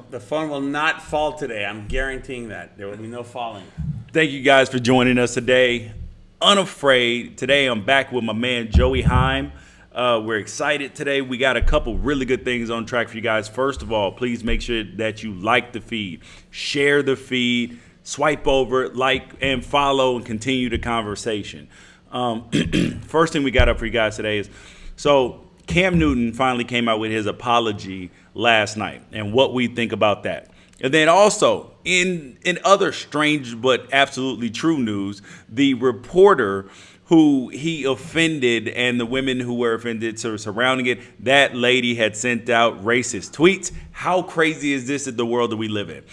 The phone will not fall today. I'm guaranteeing that. There will be no falling. Thank you guys for joining us today. Unafraid. Today I'm back with my man Joey Heim. We're excited today. We got a couple really good things on track for you guys. First of all, please make sure that you like the feed, share the feed, swipe over, like, and follow, and continue the conversation. First thing we got up for you guys today is, so Cam Newton finally came out with his apology last night and what we think about that. And then also, in other strange but absolutely true news, the reporter who he offended and the women who were offended surrounding it, that lady had sent out racist tweets. How crazy is this in the world that we live in?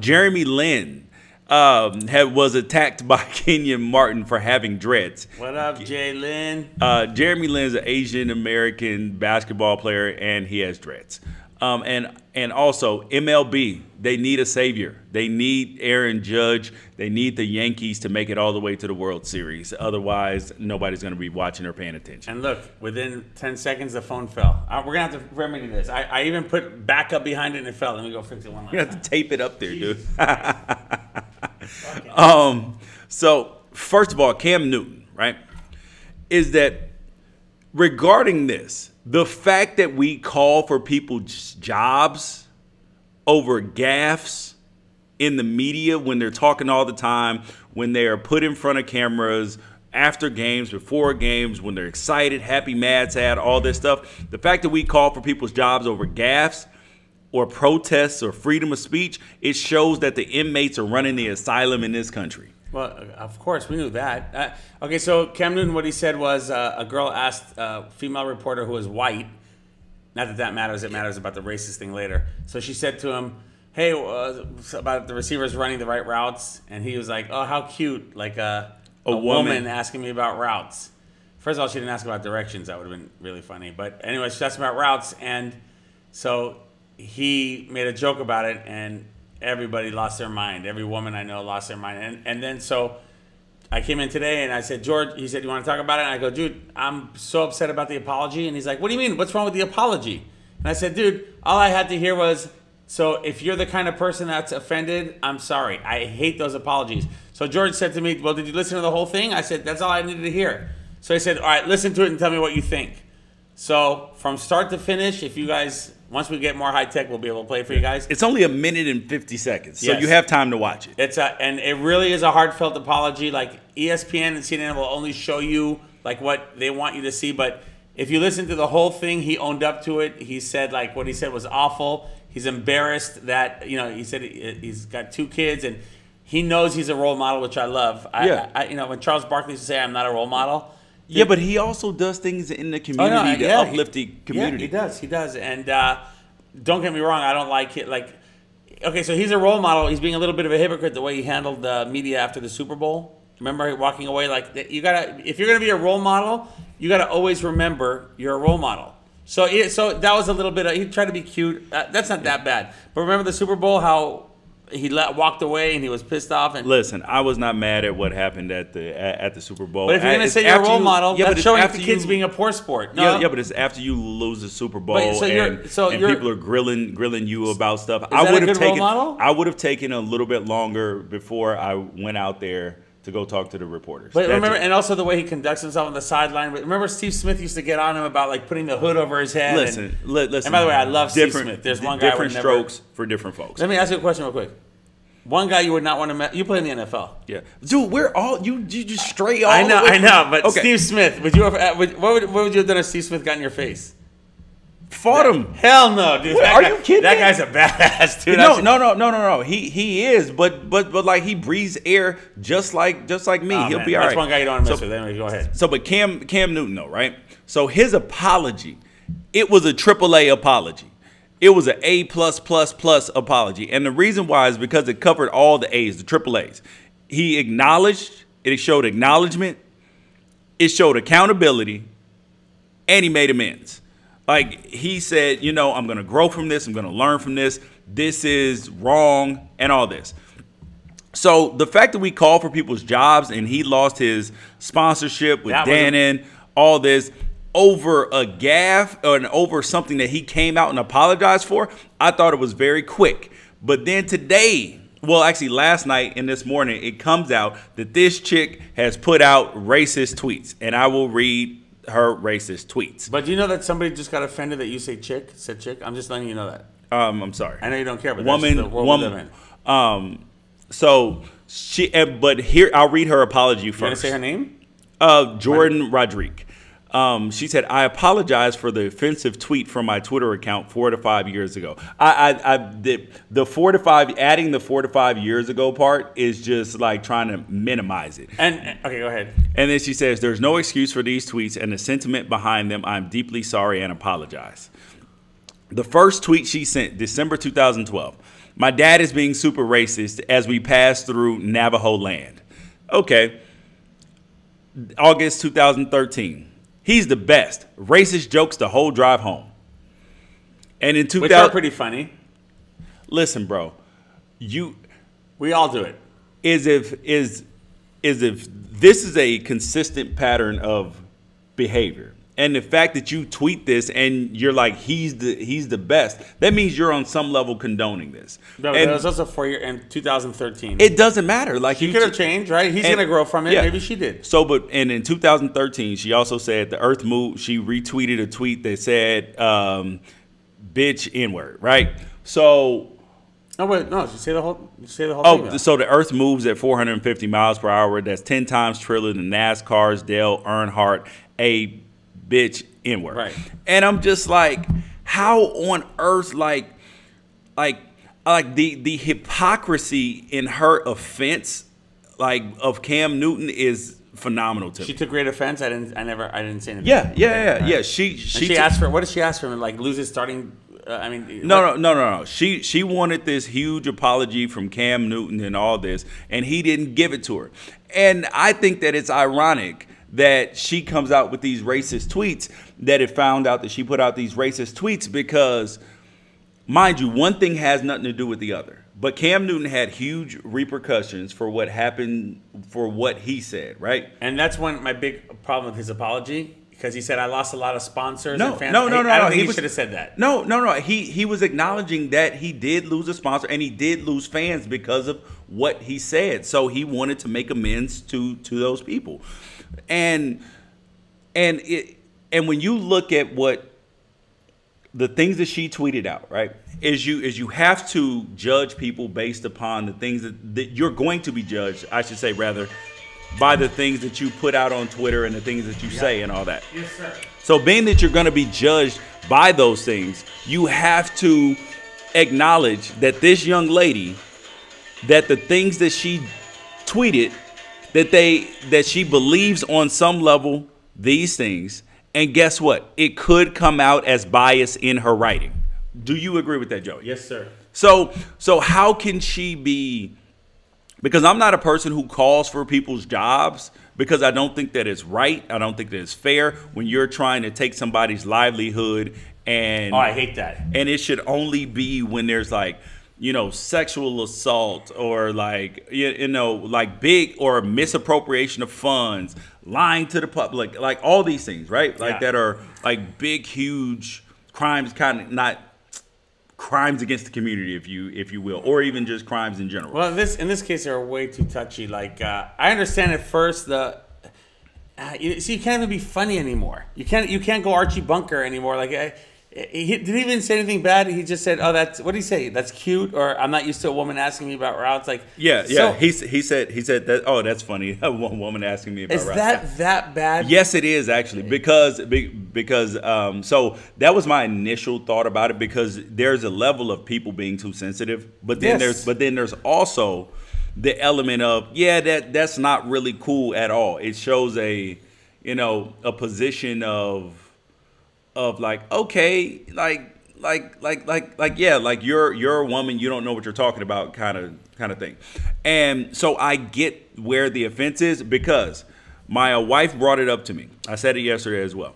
Jeremy Lin was attacked by Kenyon Martin for having dreads. What up, Jay Lin? Jeremy Lin's an Asian American basketball player, and he has dreads. And also MLB, they need a savior. They need Aaron Judge. They need the Yankees to make it all the way to the World Series. Otherwise, nobody's going to be watching or paying attention. And look, within 10 seconds, the phone fell. We're going to have to remedy this. I even put backup behind it and it fell. Let me go fix it one last time. You have to tape it up there, dude. Okay. So, first of all, Cam Newton, right, is that regarding this, the fact that we call for people's jobs over gaffes in the media when they're talking all the time, when they are put in front of cameras, after games, before games, when they're excited, happy, mad, sad, all this stuff, the fact that we call for people's jobs over gaffes or protests or freedom of speech, it shows that the inmates are running the asylum in this country. Well, of course, we knew that. Okay, so Cam Newton, what he said was a girl asked a female reporter who was white, not that that matters, it matters about the racist thing later. So she said to him, hey, about the receivers running the right routes, and he was like, oh, how cute, like a woman asking me about routes. First of all, she didn't ask about directions. That would have been really funny. But anyway, she asked about routes, and so he made a joke about it, and everybody lost their mind. Every woman I know lost their mind. And then so I came in today and I said, George, he said, you want to talk about it? And I go, dude, I'm so upset about the apology. And he's like, what do you mean? What's wrong with the apology? And I said, dude, all I had to hear was, so if you're the kind of person that's offended, I'm sorry. I hate those apologies. So George said to me, well, did you listen to the whole thing? I said, that's all I needed to hear. So he said, all right, listen to it and tell me what you think. So from start to finish, if you guys, once we get more high tech, we'll be able to play for you guys. It's only 1 minute and 50 seconds, so yes, you have time to watch it. And it really is a heartfelt apology. Like ESPN and CNN will only show you like what they want you to see, but if you listen to the whole thing, he owned up to it. He said like what he said was awful. He's embarrassed that, you know, he said he's got 2 kids and he knows he's a role model, which I love. You know, when Charles Barkley used to say I'm not a role model. Yeah, but he also does things in the community to uplift the community. Yeah, he does. And don't get me wrong, I don't like it. Like, okay, so he's a role model. He's being a little bit of a hypocrite the way he handled the media after the Super Bowl. Remember walking away like you gotta. If you're gonna be a role model, you gotta always remember you're a role model. So that was a little bit. He tried to be cute. That's not that bad. But remember the Super Bowl, how he walked away and he was pissed off. And listen, I was not mad at what happened at the Super Bowl. But if you're going to say you're a role model, that's showing the kids being a poor sport. No. Yeah, but it's after you lose the Super Bowl and people are grilling you about stuff. Is that a good role model? I would have taken a little bit longer before I went out there to go talk to the reporters. But remember, and also the way he conducts himself on the sideline. Remember, Steve Smith used to get on him about like putting the hood over his head. Listen. And by the way, I love Steve Smith. There's one guy different strokes for different folks. Let me ask you a question real quick. One guy you would not want to. You play in the NFL. Yeah, dude. We're all you just stray all. I know. But okay. Steve Smith, would you have? What would you have done if Steve Smith got in your face? Fought him. Hell no, dude. Are you kidding? That guy's a badass, dude. No. He is, but like he breathes air just like me. He'll be all right. That's one guy you don't want to mess with. Anyway, go ahead. So, but Cam Newton, though, right? So his apology, it was a AAA apology. It was an A+++ apology, and the reason why is because it covered all the A's, the triple A's. He acknowledged. It showed acknowledgement. It showed accountability, and he made amends. Like he said, you know, I'm going to grow from this. I'm going to learn from this. This is wrong and all this. So the fact that we call for people's jobs and he lost his sponsorship with Dannon, all this, over a gaffe or over something that he came out and apologized for, I thought it was very quick. But then today, well, actually last night and this morning, it comes out that this chick has put out racist tweets, and I will read her racist tweets. But do you know that somebody just got offended that you said chick? I'm just letting you know that. I'm sorry. I know you don't care, but that's the world we live in. So she, but here I'll read her apology first. You want to say her name? Jordan Rodrigue. She said, "I apologize for the offensive tweet from my Twitter account 4 to 5 years ago." The 4 to 5, adding the 4 to 5 years ago part is just like trying to minimize it. And okay, go ahead. And then she says, "There's no excuse for these tweets and the sentiment behind them. I'm deeply sorry and apologize." The first tweet she sent, December 2012. "My dad is being super racist as we pass through Navajo land." Okay. August 2013. "He's the best. Racist jokes the whole drive home." And in 2000, which are pretty funny. Listen, bro, we all do it. Is if this is a consistent pattern of behavior, and the fact that you tweet this and you're like he's the best, that means you're on some level condoning this. No, and it was also in 2013. It doesn't matter. Like he could have changed, right? He's gonna grow from it. Yeah. Maybe she did. So, and in 2013, she also said the Earth moved. She retweeted a tweet that said "bitch N-word," right? So. Oh wait, no. Say the whole thing. So the Earth moves at 450 miles per hour. That's 10 times trailer than NASCAR's Dale Earnhardt a bitch N-word. Right. And I'm just like, how on earth, like the hypocrisy in her offense, like of Cam Newton, is phenomenal to me. She took great offense. I didn't say anything. Yeah. She asked for, what did she ask for him? Like lose his starting. No. She wanted this huge apology from Cam Newton and all this, and he didn't give it to her. And I think that it's ironic that she comes out with these racist tweets, that it found out that she put out these racist tweets because, mind you, one thing has nothing to do with the other. But Cam Newton had huge repercussions for what happened, for what he said, right? And that's my big problem with his apology. Because he said, "I lost a lot of sponsors and fans." No. I don't think he should have said that. No. He was acknowledging that he did lose a sponsor and he did lose fans because of what he said. So he wanted to make amends to those people. And when you look at what the things that she tweeted out, right, is you have to judge people based upon the things that you're going to be judged, I should say, rather, by the things that you put out on Twitter and the things that you say and all that. Yes, sir. So being that you're going to be judged by those things, you have to acknowledge that this young lady, that the things that she tweeted, that she believes on some level these things, and guess what? It could come out as bias in her writing. Do you agree with that, Joey? Yes, sir. So how can she be? Because I'm not a person who calls for people's jobs, because I don't think that it's right. I don't think that it's fair when you're trying to take somebody's livelihood and I hate that. And it should only be when there's like, sexual assault or like, like big or misappropriation of funds, lying to the public, like all these things, right? Like that are like big, huge crimes, kind of not crimes against the community, if you will, or even just crimes in general. Well, in this case, they're way too touchy. Like I understand at first you can't even be funny anymore. You can't go Archie Bunker anymore. Like did he even say anything bad? He just said, "Oh, what did he say? That's cute," or "I'm not used to a woman asking me about routes." Like So, he said that. Oh, that's funny. A woman asking me about routes. Is that bad? Yes, it is actually, because so that was my initial thought about it, because there's a level of people being too sensitive, but then there's also the element of that's not really cool at all. It shows a position of like, okay, like you're a woman, you don't know what you're talking about, kind of thing. And so I get where the offense is, because my wife brought it up to me. I said it yesterday as well.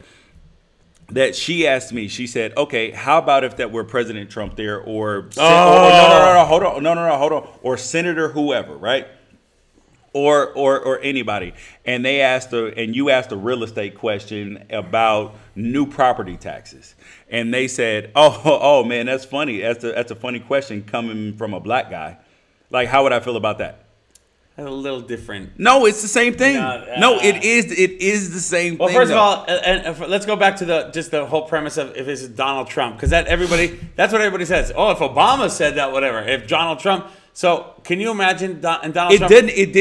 That she asked me, she said, "Okay, how about if that were President Trump there, or hold on, or Senator whoever, right? or anybody, and they asked you asked a real estate question about new property taxes, and they said, oh man, that's funny. That's a funny question coming from a black guy. Like, how would I feel about that? A little different. No, it's the same thing. No, it is the same thing. Well, first of all, let's go back to the whole premise of if it's Donald Trump, because that's what everybody says. Oh, if Obama said that, whatever. If Donald Trump. So can you imagine Donald Trump? It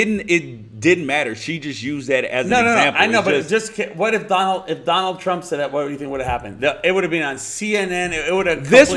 didn't matter. She just used that as an example. I know, what if Donald Trump said that? What do you think would have happened? It would have been on CNN. It would have. This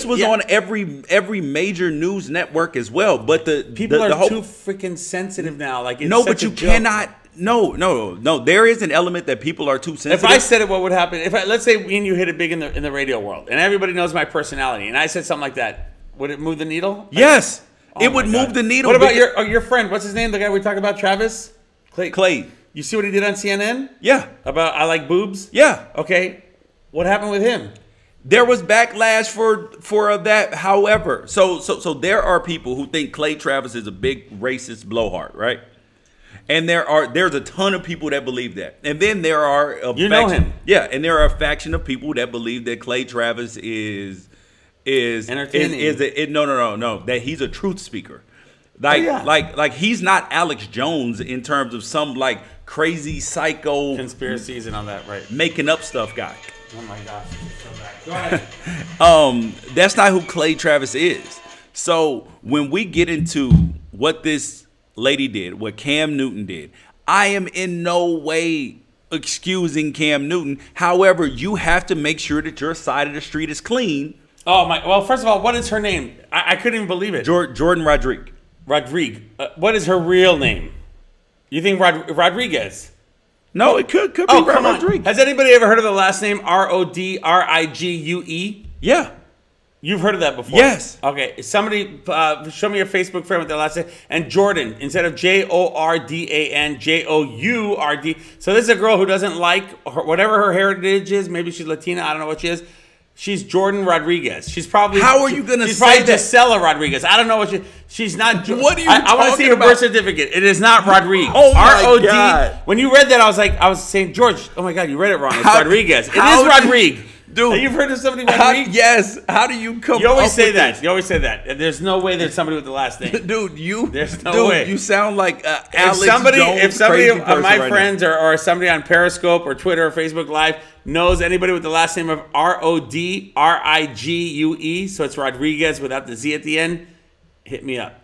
was on every major news network as well. But people are too freaking sensitive now. Like, it's no, but you cannot. No. There is an element that people are too sensitive. If I said it, what would happen? Let's say me and you hit it big in the radio world, and everybody knows my personality, and I said something like that. Would it move the needle? Yes, it would move the needle. What about your friend? What's his name? The guy we talked about, Travis? Clay. You see what he did on CNN? Yeah. About I like boobs? Yeah. Okay. What happened with him? There was backlash for that. However, so there are people who think Clay Travis is a big racist blowhard, right? And there's a ton of people that believe that. And then there are know him. Yeah, and there are a faction of people that believe that Clay Travis is entertaining. No, that he's a truth speaker. Like he's not Alex Jones in terms of some like crazy psycho conspiracies and all that, right? Making up stuff guy. Oh my gosh. Go ahead. That's not who Clay Travis is. So when we get into what this lady did, what Cam Newton did, I am in no way excusing Cam Newton. However, you have to make sure that your side of the street is clean. Oh my! Well, first of all, what is her name? I couldn't even believe it. Jordan Rodriguez. What is her real name? You think Rodriguez? No, it could be Rodriguez. Has anybody ever heard of the last name Rodrigue? Yeah. You've heard of that before? Yes. Okay. Somebody show me your Facebook friend with the last name. And Jordan, instead of Jordan, Jourd. So this is a girl who doesn't like whatever her heritage is. Maybe she's Latina. I don't know what she is. She's Jordan Rodriguez. She's probably. How are you going to say that? She's probably Gisela Rodriguez. I don't know what she's not. What are you I want to see her birth certificate. It is not Rodriguez. Oh my God. When you read that, I was saying, George, oh my God, you read it wrong. It's Rodriguez. It is Rodriguez. Dude, you've heard of somebody Rodriguez? Yes. How do you come? You always say that. You always say that. There's no way there's somebody with the last name. There's no way. You sound like Alex Jones. If somebody of my friends or somebody on Periscope or Twitter or Facebook Live knows anybody with the last name of Rodrigue, so it's Rodriguez without the Z at the end, hit me up.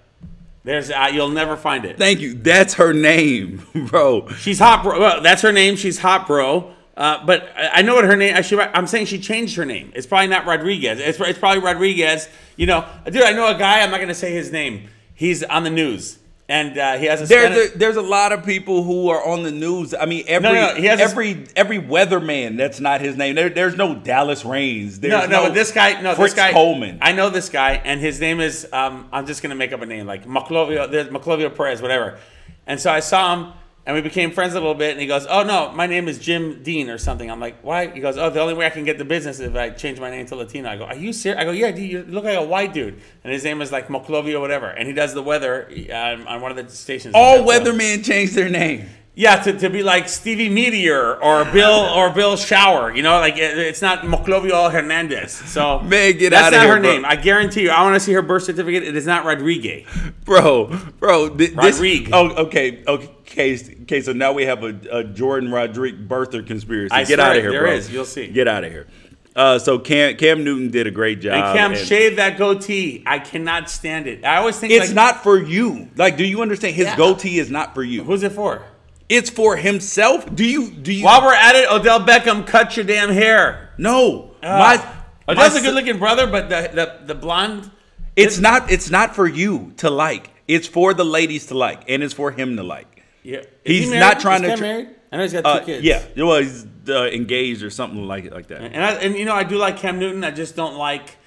There's you'll never find it. Thank you. That's her name, bro. She's hot, bro. Well, that's her name. She's hot, bro. But I know what her name. I'm saying she changed her name. It's probably not Rodriguez. It's probably Rodriguez. You know, dude. I know a guy. I'm not going to say his name. He's on the news, and he has a. There's a lot of people who are on the news. I mean, every weatherman. That's not his name. There's no Dallas Raines. But this guy. Fritz Coleman. I know this guy, and his name is. I'm just going to make up a name like Maclovio Perez, whatever. And so I saw him. And we became friends a little bit, and he goes, oh, no, my name is Jim Dean or something. I'm like, why? He goes, oh, the only way I can get the business is if I change my name to Latino. I go, are you serious? I go, yeah, dude, you look like a white dude. And his name is like Maclovio whatever. And he does the weather on one of the stations. All weathermen change their name. Yeah, to be like Stevie Meteor or Bill Shower. You know, like it's not Maclovio Hernandez. So man, get out of here. That's not her name. I guarantee you. I want to see her birth certificate. It is not Rodriguez. Bro. Rodriguez. Okay. So now we have a Jordan Rodriguez birther conspiracy. Get out of here, bro. There is. You'll see. Get out of here. So Cam Newton did a great job. And Cam shaved that goatee. I cannot stand it. I always think it's not for you. Like, do you understand? His goatee is not for you. Who's it for? It's for himself. Do you? While we're at it, Odell Beckham, cut your damn hair. No, Odell's a good-looking brother, but the blonde. It's not for you to like. It's for the ladies to like, and it's for him to like. Yeah, he's not trying to. Married? I know he's got 2 kids. Yeah, well, he's engaged or something like that. And you know, I do like Cam Newton. I just don't like.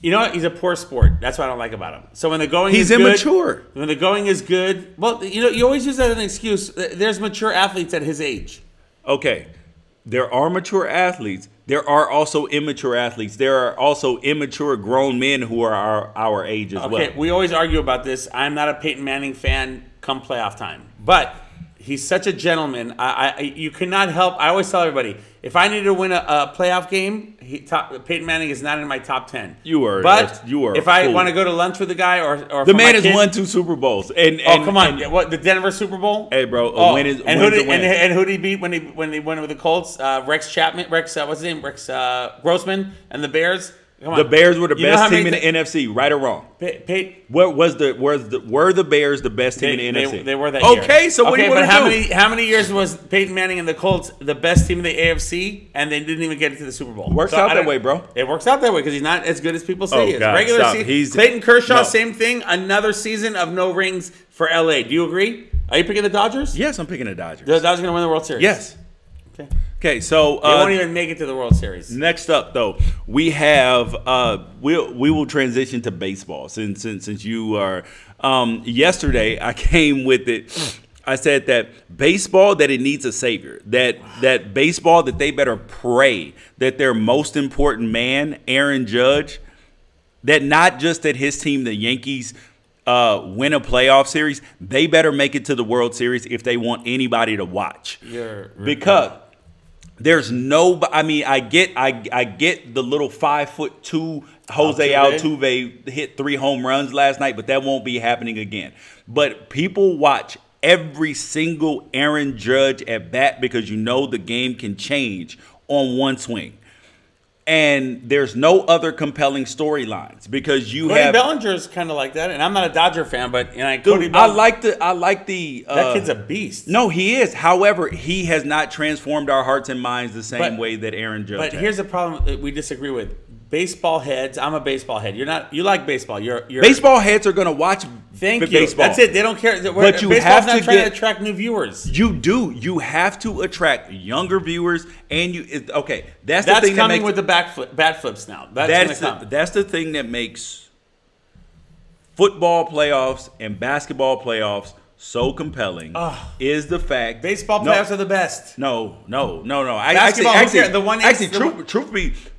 You know what? He's a poor sport. That's what I don't like about him. So when the going is good, he's immature. When the going is good, well, you know, you always use that as an excuse. There's mature athletes at his age. Okay, there are mature athletes. there are also immature athletes. There are also immature grown men who are our age as well. Okay, we always argue about this. I'm not a Peyton Manning fan come playoff time, but he's such a gentleman. You cannot help. I always tell everybody, if I need to win a playoff game, Peyton Manning is not in my top 10. You are. If I want to go to lunch with the guy, or the man has won 2 Super Bowls. And come on, what, the Denver Super Bowl? Hey, bro, who did he beat when he went with the Colts? Rex Chapman, what's his name? Rex Grossman and the Bears. The Bears were the best team in the NFC, right or wrong? Were the Bears the best team in the NFC? They were that year. Okay, so what do you want to do? How many years was Peyton Manning and the Colts the best team in the AFC, and they didn't even get it to the Super Bowl? Works out that way, bro. It works out that way because he's not as good as people say he is. Regular season. Clayton Kershaw, same thing. Another season of no rings for LA. Do you agree? Are you picking the Dodgers? Yes, I'm picking the Dodgers. The Dodgers are going to win the World Series? Yes. Okay, so they won't even make it to the World Series. Next up, though, we have we will transition to baseball since you are. Yesterday, I came with it. I said that baseball, that it needs a savior. That baseball, that they better pray that their most important man, Aaron Judge, that not just that his team, the Yankees, win a playoff series, they better make it to the World Series if they want anybody to watch. Because there's no, I mean, I get the little 5'2" Jose Altuve hit 3 home runs last night, but that won't be happening again. But people watch every single Aaron Judge at bat because you know the game can change on one swing. And there's no other compelling storylines because Cody Bellinger's kind of like that, and I'm not a Dodger fan, but Cody Bellinger, I like the that kid's a beast. No, he is. However, he has not transformed our hearts and minds the same way that Aaron Judge has. But here's the problem that we disagree with. Baseball heads. I'm a baseball head. You're not. You like baseball. You're baseball heads are going to watch. Thank you. Baseball. That's it. They don't care. But you have to trying to attract new viewers. You do. You have to attract younger viewers, and okay. That's the thing coming that with the bat flips now. That's the thing that makes football playoffs and basketball playoffs so compelling. Is the fact baseball playoffs are the best. No.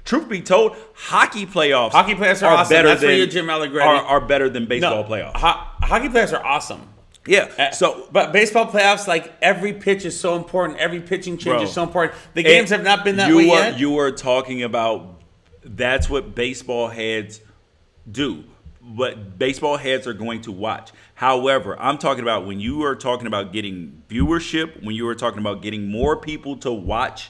Truth be told, hockey playoffs are awesome. That's for you, Jim Allegretti. Are better than baseball playoffs. Hockey playoffs are awesome. Yeah. But baseball playoffs, like every pitch is so important. Every pitching change is so important. The games have not been that way yet. You are talking about that's what baseball heads do. But baseball heads are going to watch. However, I'm talking about when you are talking about getting viewership, when you are talking about getting more people to watch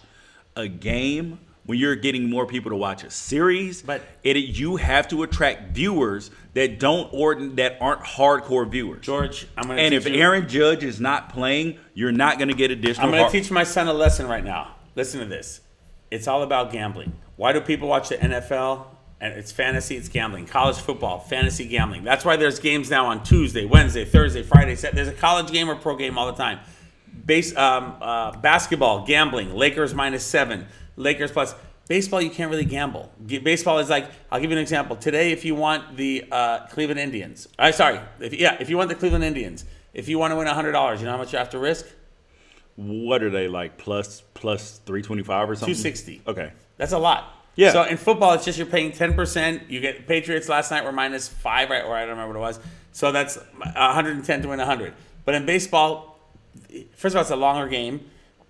a game, when you're getting more people to watch a series, you have to attract viewers that aren't hardcore viewers. George, if Aaron Judge is not playing, you're not going to get additional. I'm going to teach my son a lesson right now. Listen to this. It's all about gambling. Why do people watch the NFL? And it's fantasy, it's gambling. College football, fantasy gambling. That's why there's games now on Tuesday, Wednesday, Thursday, Friday. There's a college game or pro game all the time. Basketball, gambling. Lakers -7, Lakers plus. Baseball, you can't really gamble. Baseball is like, I'll give you an example. Today, if you want the Cleveland Indians. If you want the Cleveland Indians, if you want to win $100, you know how much you have to risk? What are they like, plus 325 or something? 260. Okay. That's a lot. Yeah. So in football, it's just you're paying 10%. You get Patriots last night were -5, right? Or I don't remember what it was. So that's 110 to win 100. But in baseball, first of all, it's a longer game.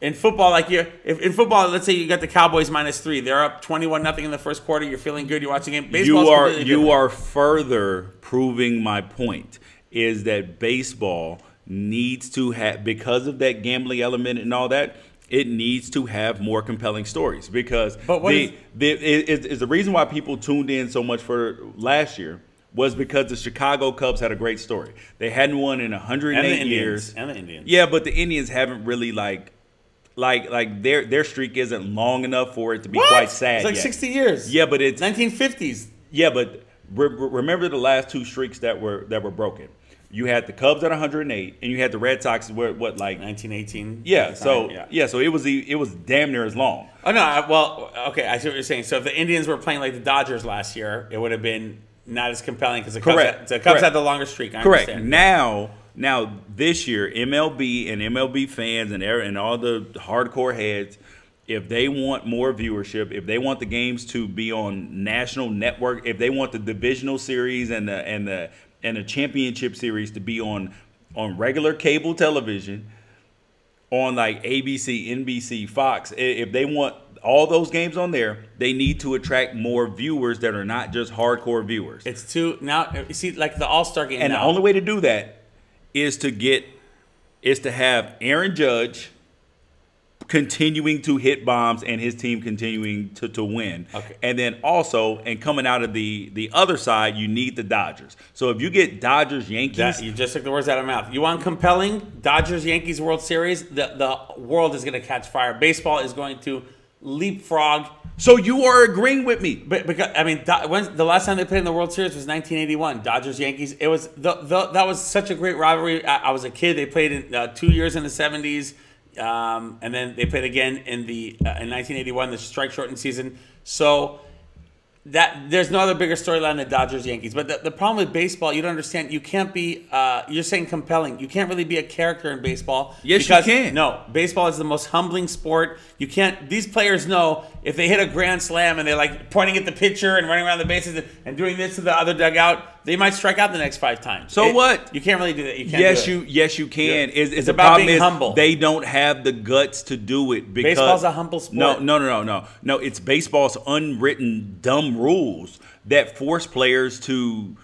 In football, in football, let's say you got the Cowboys -3. They're up 21-0 in the first quarter. You're feeling good. You're watching a game. You are further proving my point. Is that baseball needs to have, because of that gambling element and all that, it needs to have more compelling stories because the reason why people tuned in so much for last year was because the Chicago Cubs had a great story. They hadn't won in 108 years. And the Indians. Yeah, but the Indians haven't really like their streak isn't long enough for it to be quite sad. It's like yet. 60 years. Yeah, but it's 1950s. Yeah, but remember the last 2 streaks that were broken. You had the Cubs at 108, and you had the Red Sox what 1918. Yeah, so it was damn near as long. Oh no, okay, I see what you're saying. So if the Indians were playing like the Dodgers last year, it would have been not as compelling because the Cubs had the longer streak. I understand. Now this year, MLB and MLB fans and all the hardcore heads if they want more viewership, if they want the games to be on national network, if they want the divisional series and the championship series to be on regular cable television, on like ABC, NBC, Fox, if they want all those games on there, they need to attract more viewers that are not just hardcore viewers. It's too now. You see, like the All-Star game. And now, the only way to do that is to have Aaron Judge continuing to hit bombs and his team continuing to win. Okay. And then also, and coming out of the other side, you need the Dodgers. So if you get Dodgers, Yankees. You just took the words out of my mouth. You want compelling Dodgers, Yankees World Series? The world is going to catch fire. Baseball is going to leapfrog. So you are agreeing with me. But because, I mean, when the last time they played in the World Series was 1981. Dodgers, Yankees. It was that was such a great rivalry. I was a kid. They played in 2 years in the 70s. And then they played again in 1981, the strike shortened season. So that there's no other bigger storyline than Dodgers Yankees. But the problem with baseball, you don't understand. You can't be. You're saying compelling. You can't really be a character in baseball. Yes, you can. No, baseball is the most humbling sport. You can't. These players know if they hit a grand slam and they're like pointing at the pitcher and running around the bases and doing this to the other dugout, they might strike out the next 5 times. So what? You can't really do that. You can't. Yes, you can. Yeah. It's the about problem being is humble. They don't have the guts to do it because baseball's a humble sport. No. It's baseball's unwritten dumb rules that force players to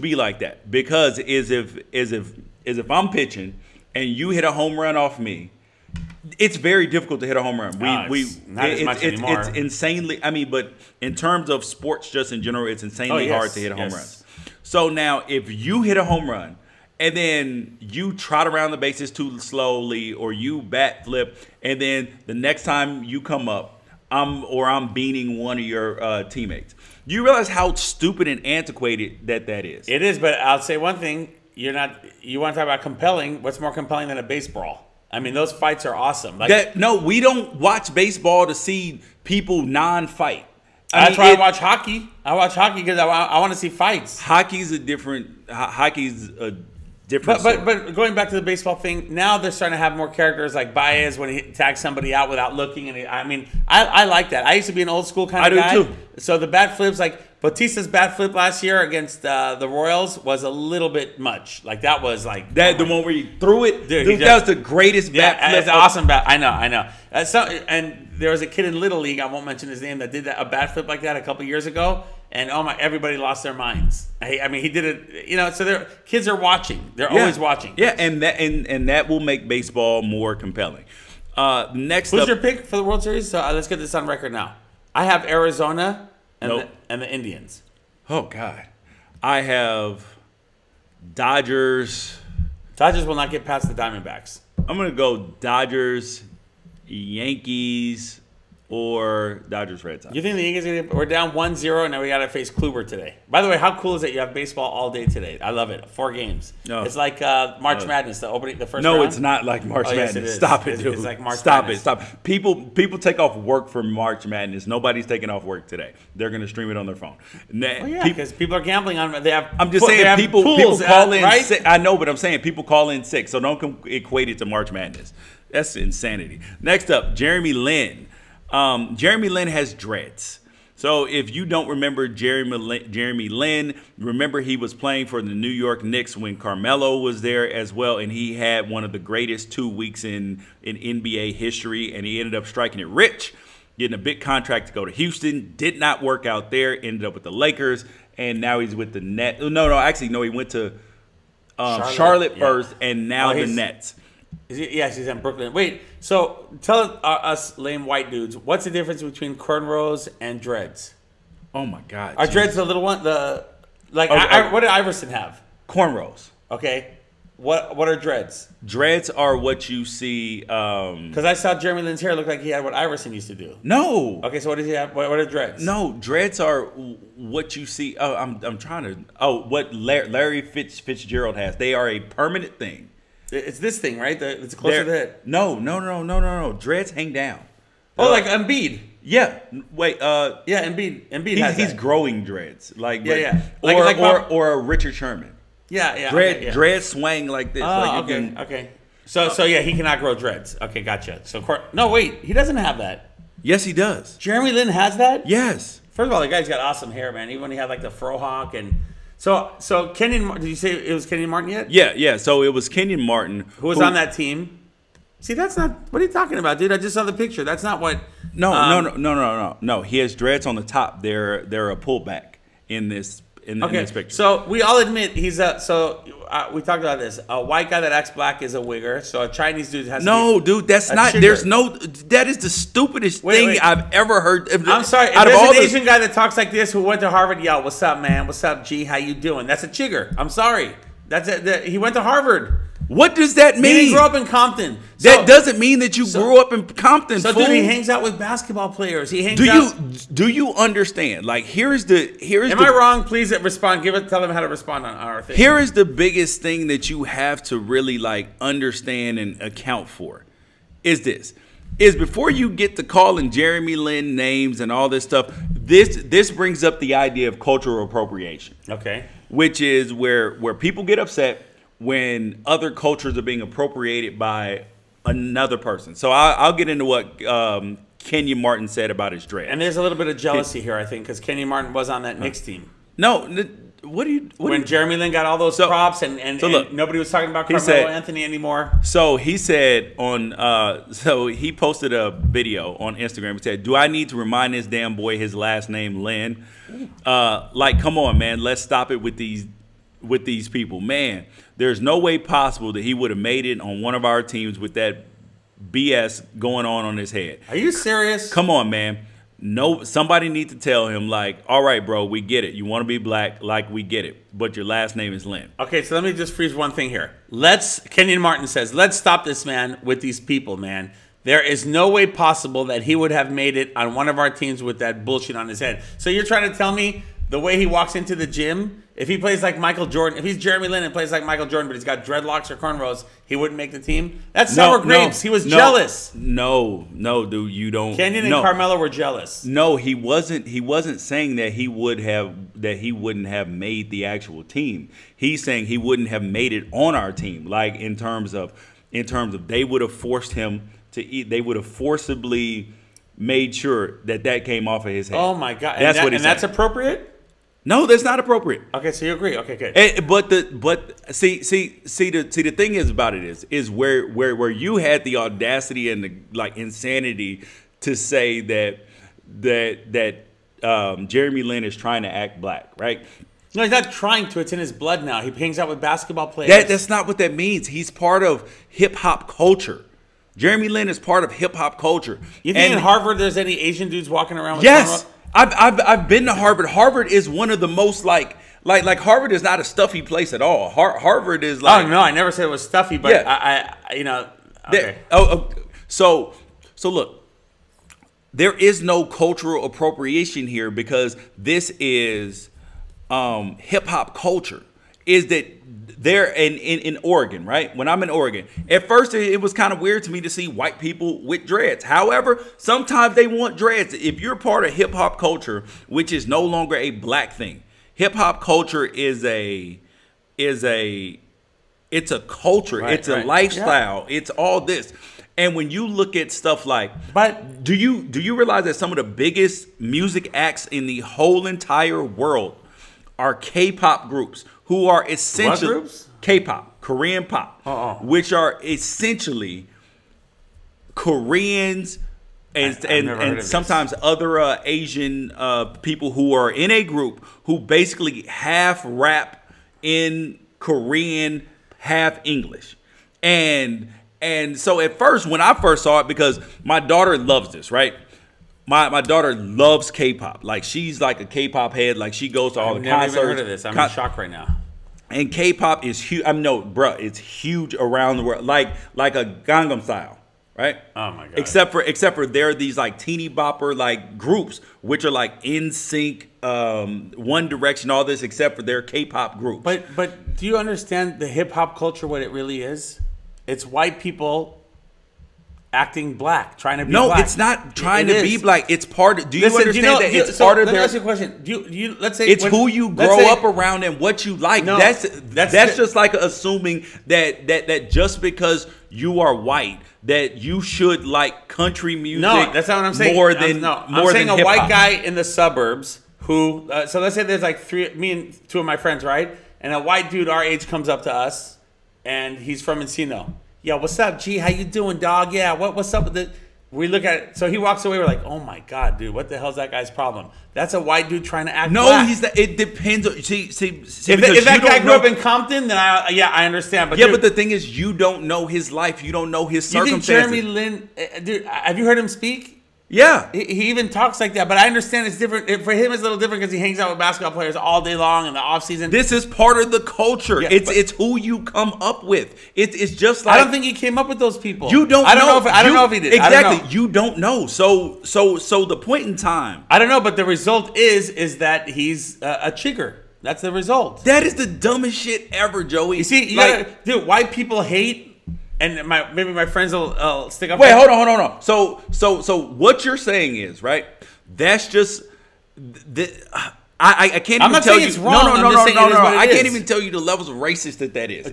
be like that. Because as if I'm pitching and you hit a home run off me, it's very difficult to hit a home run. It's insanely. I mean, but in terms of sports, just in general, it's insanely hard to hit a home run. So now, if you hit a home run and then you trot around the bases too slowly, or you bat flip, and then the next time you come up, I'm beating one of your teammates, you realize how stupid and antiquated that is. It is, but I'll say one thing: you want to talk about compelling? What's more compelling than a baseball? I mean, those fights are awesome. No, we don't watch baseball to see people non-fight. That's why I watch hockey. I watch hockey because I want to see fights. Hockey's a different. But going back to the baseball thing, now they're starting to have more characters like Baez when he tags somebody out without looking. And I like that. I used to be an old school kind of guy. I do too. So the bat flips, like Bautista's bat flip last year against the Royals, was a little bit much. Like that was like that the one where you threw it. Dude, that was the greatest bat flip. It's an awesome bat. I know. And there was a kid in Little League, I won't mention his name, that did a bat flip like that a couple years ago, and everybody lost their minds. I mean, he did it. So kids are watching. They're always watching. Yeah, and that will make baseball more compelling. Who's your pick for the World Series? So let's get this on record now. I have Arizona and the Indians. Oh God, I have Dodgers. Dodgers will not get past the Diamondbacks. I'm gonna go Dodgers, Yankees, or Dodgers Red Sox. You think the Yankees we're down 1-0 and now we got to face Kluber today? By the way, how cool is it you have baseball all day today? I love it. 4 games. No. It's like March Madness, the first round. No, it's not like March Madness. Yes, Stop it, dude. It's like March Madness. Stop it. People take off work for March Madness. Nobody's taking off work today. They're going to stream it on their phone. Because people are gambling on it. I'm just saying people call in right? sick. I know, but I'm saying people call in sick. So don't equate it to March Madness. That's insanity. Next up, Jeremy Lin. Jeremy Lin has dreads. So if you don't remember Jeremy Lin, remember he was playing for the New York Knicks when Carmelo was there as well, and he had one of the greatest 2 weeks in NBA history, and he ended up striking it rich, getting a big contract to go to Houston. Did not work out there. Ended up with the Lakers, and now he's with the Nets. No, he went to Charlotte first, and now the Nets. Yes, he's in Brooklyn. Wait, so tell us lame white dudes, what's the difference between cornrows and dreads? Oh my God! Are dreads the little one? What did Iverson have? Cornrows. Okay, what are dreads? Dreads are what you see. Because I saw Jeremy Lin's hair look like he had what Iverson used to do. No. Okay, so what does he have? What are dreads? No, dreads are what you see. Oh, I'm trying to. Oh, what Larry Fitzgerald has. They are a permanent thing. It's this thing, right? It's closer to the head. No. Dreads hang down. Like Embiid. Yeah. Wait. Yeah, Embiid. He's growing dreads. Yeah. Or a Richard Sherman. Yeah. Dreads swang like this. Oh, okay. So yeah, he cannot grow dreads. Okay, gotcha. So no, wait, he doesn't have that. Yes, he does. Jeremy Lin has that. Yes. First of all, the guy's got awesome hair, man. Even when he had like the frohawk and so Kenyon. Did you say it was Kenyon Martin yet? Yeah. So it was Kenyon Martin who was on that team. See, that's not. What are you talking about, dude? I just saw the picture. That's not what. No. He has dreads on the top. They're a pullback in this in this picture. So we all admit he's a. We talked about this. A white guy that acts black is a wigger. So a Chinese dude has. No, dude, that's not. chigger. There's no. That is the stupidest thing I've ever heard. I'm sorry. If there's an Asian guy that talks like this who went to Harvard, yo, what's up, man? What's up, G? How you doing? That's a chigger. I'm sorry. That's it. He went to Harvard. What does that mean? He didn't grow up in Compton. That doesn't mean that you grew up in Compton. So, fool. dude, he hangs out with basketball players. He hangs Do you understand? Like, Am I wrong? Please respond. Tell them how to respond on our thing. Here is the biggest thing that you have to really like understand and account for. Is before you get to calling Jeremy Lin names and all this stuff. This brings up the idea of cultural appropriation. Okay. Which is where people get upset when other cultures are being appropriated by another person. So I'll get into what Kenyon Martin said about his dread. And there's a little bit of jealousy here, I think, because Kenyon Martin was on that Knicks team. No, when Jeremy Lin got all those props and look, nobody was talking about Carmelo Anthony anymore. So he said so he posted a video on Instagram. He said, "Do I need to remind this damn boy his last name Lin? Like, come on, man, let's stop it with these people, man. There's no way possible that he would have made it on one of our teams with that BS going on his head." Are you serious? Come on, man. No, somebody needs to tell him, like, all right, bro, we get it. You want to be black, like, we get it. But your last name is Lin. Okay, so let me just freeze one thing here. Kenyon Martin says, let's stop this man with these people, man. There is no way possible that he would have made it on one of our teams with that bullshit on his head. So you're trying to tell me the way he walks into the gym, if he plays like Michael Jordan, if he's Jeremy Lin and plays like Michael Jordan, but he's got dreadlocks or cornrows, he wouldn't make the team? That's sour grapes. He was jealous. No, dude, you don't. Kenyon and Carmelo were jealous. No, he wasn't. He wasn't saying that he wouldn't have made the actual team. He's saying he wouldn't have made it on our team. Like in terms of they would have forced him to eat. They would have forcibly made sure that came off of his head. Oh my God! That's what he's saying. That's appropriate? No, that's not appropriate. Okay, so you agree? Okay, good. But the thing is about it is where you had the audacity and the insanity to say that Jeremy Lin is trying to act black, right? No, he's not trying to. It's in his blood now. He hangs out with basketball players. That's not what that means. He's part of hip hop culture. Jeremy Lin is part of hip hop culture. You think in Harvard there's any Asian dudes walking around with Yes. I've been to Harvard. Harvard is one of the most like Harvard is not a stuffy place at all. Harvard is like. Oh no, I never said it was stuffy, but yeah. Okay. So look, there is no cultural appropriation here because this is hip hop culture. Is that there in Oregon, right? When I'm in Oregon, at first it was kind of weird to me to see white people with dreads. However, sometimes they want dreads. If you're part of hip hop culture, which is no longer a black thing, hip hop culture it's a culture, it's a lifestyle, it's all this. And when you look at stuff like, but do you realize that some of the biggest music acts in the whole entire world are K-pop groups who are essentially K-pop, Korean pop, which are essentially Koreans and sometimes other Asian people who are in a group who basically half rap in Korean, half English. And so at first, when I first saw it, because my daughter loves this, right? My daughter loves K-pop. Like, she's like a K-pop head. Like, she goes to all the concerts. I've never even heard of this. I'm in shock right now. And K-pop is huge. It's huge around the world. Like a Gangnam Style, right? Oh my God. Except for there are these like teeny bopper like groups which are like NSYNC, One Direction, all this, except for their K-pop groups. But do you understand the hip hop culture? What it really is? It's white people acting black, trying to be No, black. it's not trying to be black. It's part of, do you Listen, understand that it's part of let their... me ask you a question. Do you let's say It's who you grow up around and what you like. No, that's just like assuming that just because you are white that you should like country music. No, that's not what I'm saying. I'm saying a white guy in the suburbs who. So let's say there's like me and two of my friends, right? And a white dude our age comes up to us, and he's from Encino. Yo, what's up, G? How you doing, dog? Yeah, what's up with it? We look at it. So he walks away. We're like, oh my god, dude, what the hell's that guy's problem? That's a white dude trying to act. No, black. he's not. It depends. See, if that guy grew up in Compton, then I understand. But yeah, but the thing is, you don't know his life. You don't know his circumstances. You think Jeremy Lin, dude? Have you heard him speak? Yeah, he even talks like that. But I understand it's different. For him, it's a little different because he hangs out with basketball players all day long in the off season. This is part of the culture. Yeah, it's who you come up with. It's just like, I don't think he came up with those people. You don't. I don't know if he did. Exactly. You don't know. So the point in time. I don't know, but the result is that he's a chigger. That's the result. That is the dumbest shit ever, Joey. You see, dude, white people hate. And maybe my friends will stick up. Wait, hold on. So what you're saying is, right? That's just I can't I'm even not tell saying you. it's wrong. No. I can't even tell you the levels of racist that is.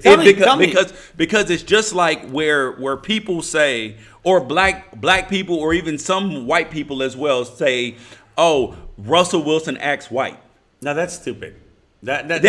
Because it's just like where people say, or black people, or even some white people as well say, "Oh, Russell Wilson acts white." Now that's stupid. That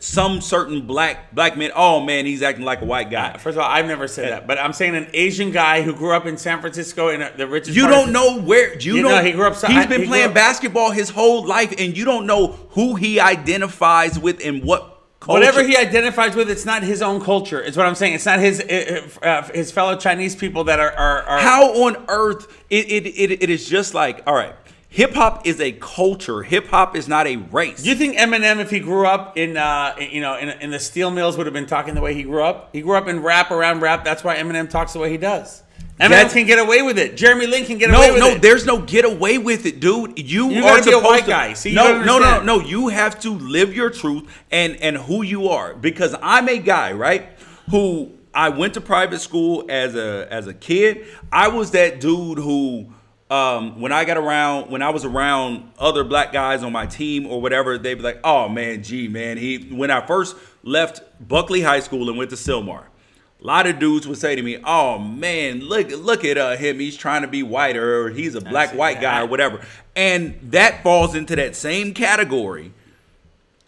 some certain black men. Oh man, he's acting like a white guy. First of all, I've never said that, but I'm saying an Asian guy who grew up in San Francisco in the richest. You don't know where you know. He grew up. He's been playing basketball his whole life, and you don't know who he identifies with and what culture. Whatever he identifies with, it's not his own culture. It's what I'm saying. It's not his fellow Chinese people that are. How on earth it is just like, all right. Hip hop is a culture. Hip hop is not a race. Do you think Eminem, if he grew up in the steel mills, would have been talking the way he grew up? He grew up in rap around rap. That's why Eminem talks the way he does. Eminem can get away with it. Jeremy Lin can get away with it. No, there's no get away with it, dude. You gotta be a white guy. See, no. You have to live your truth and who you are. Because I'm a guy, right, who I went to private school as a kid. I was that dude who. When I was around other black guys on my team or whatever, they'd be like, "Oh man, when I first left Buckley High School and went to Sylmar, a lot of dudes would say to me, "Oh man, look at him. He's trying to be white, or he's a white guy or whatever." And that falls into that same category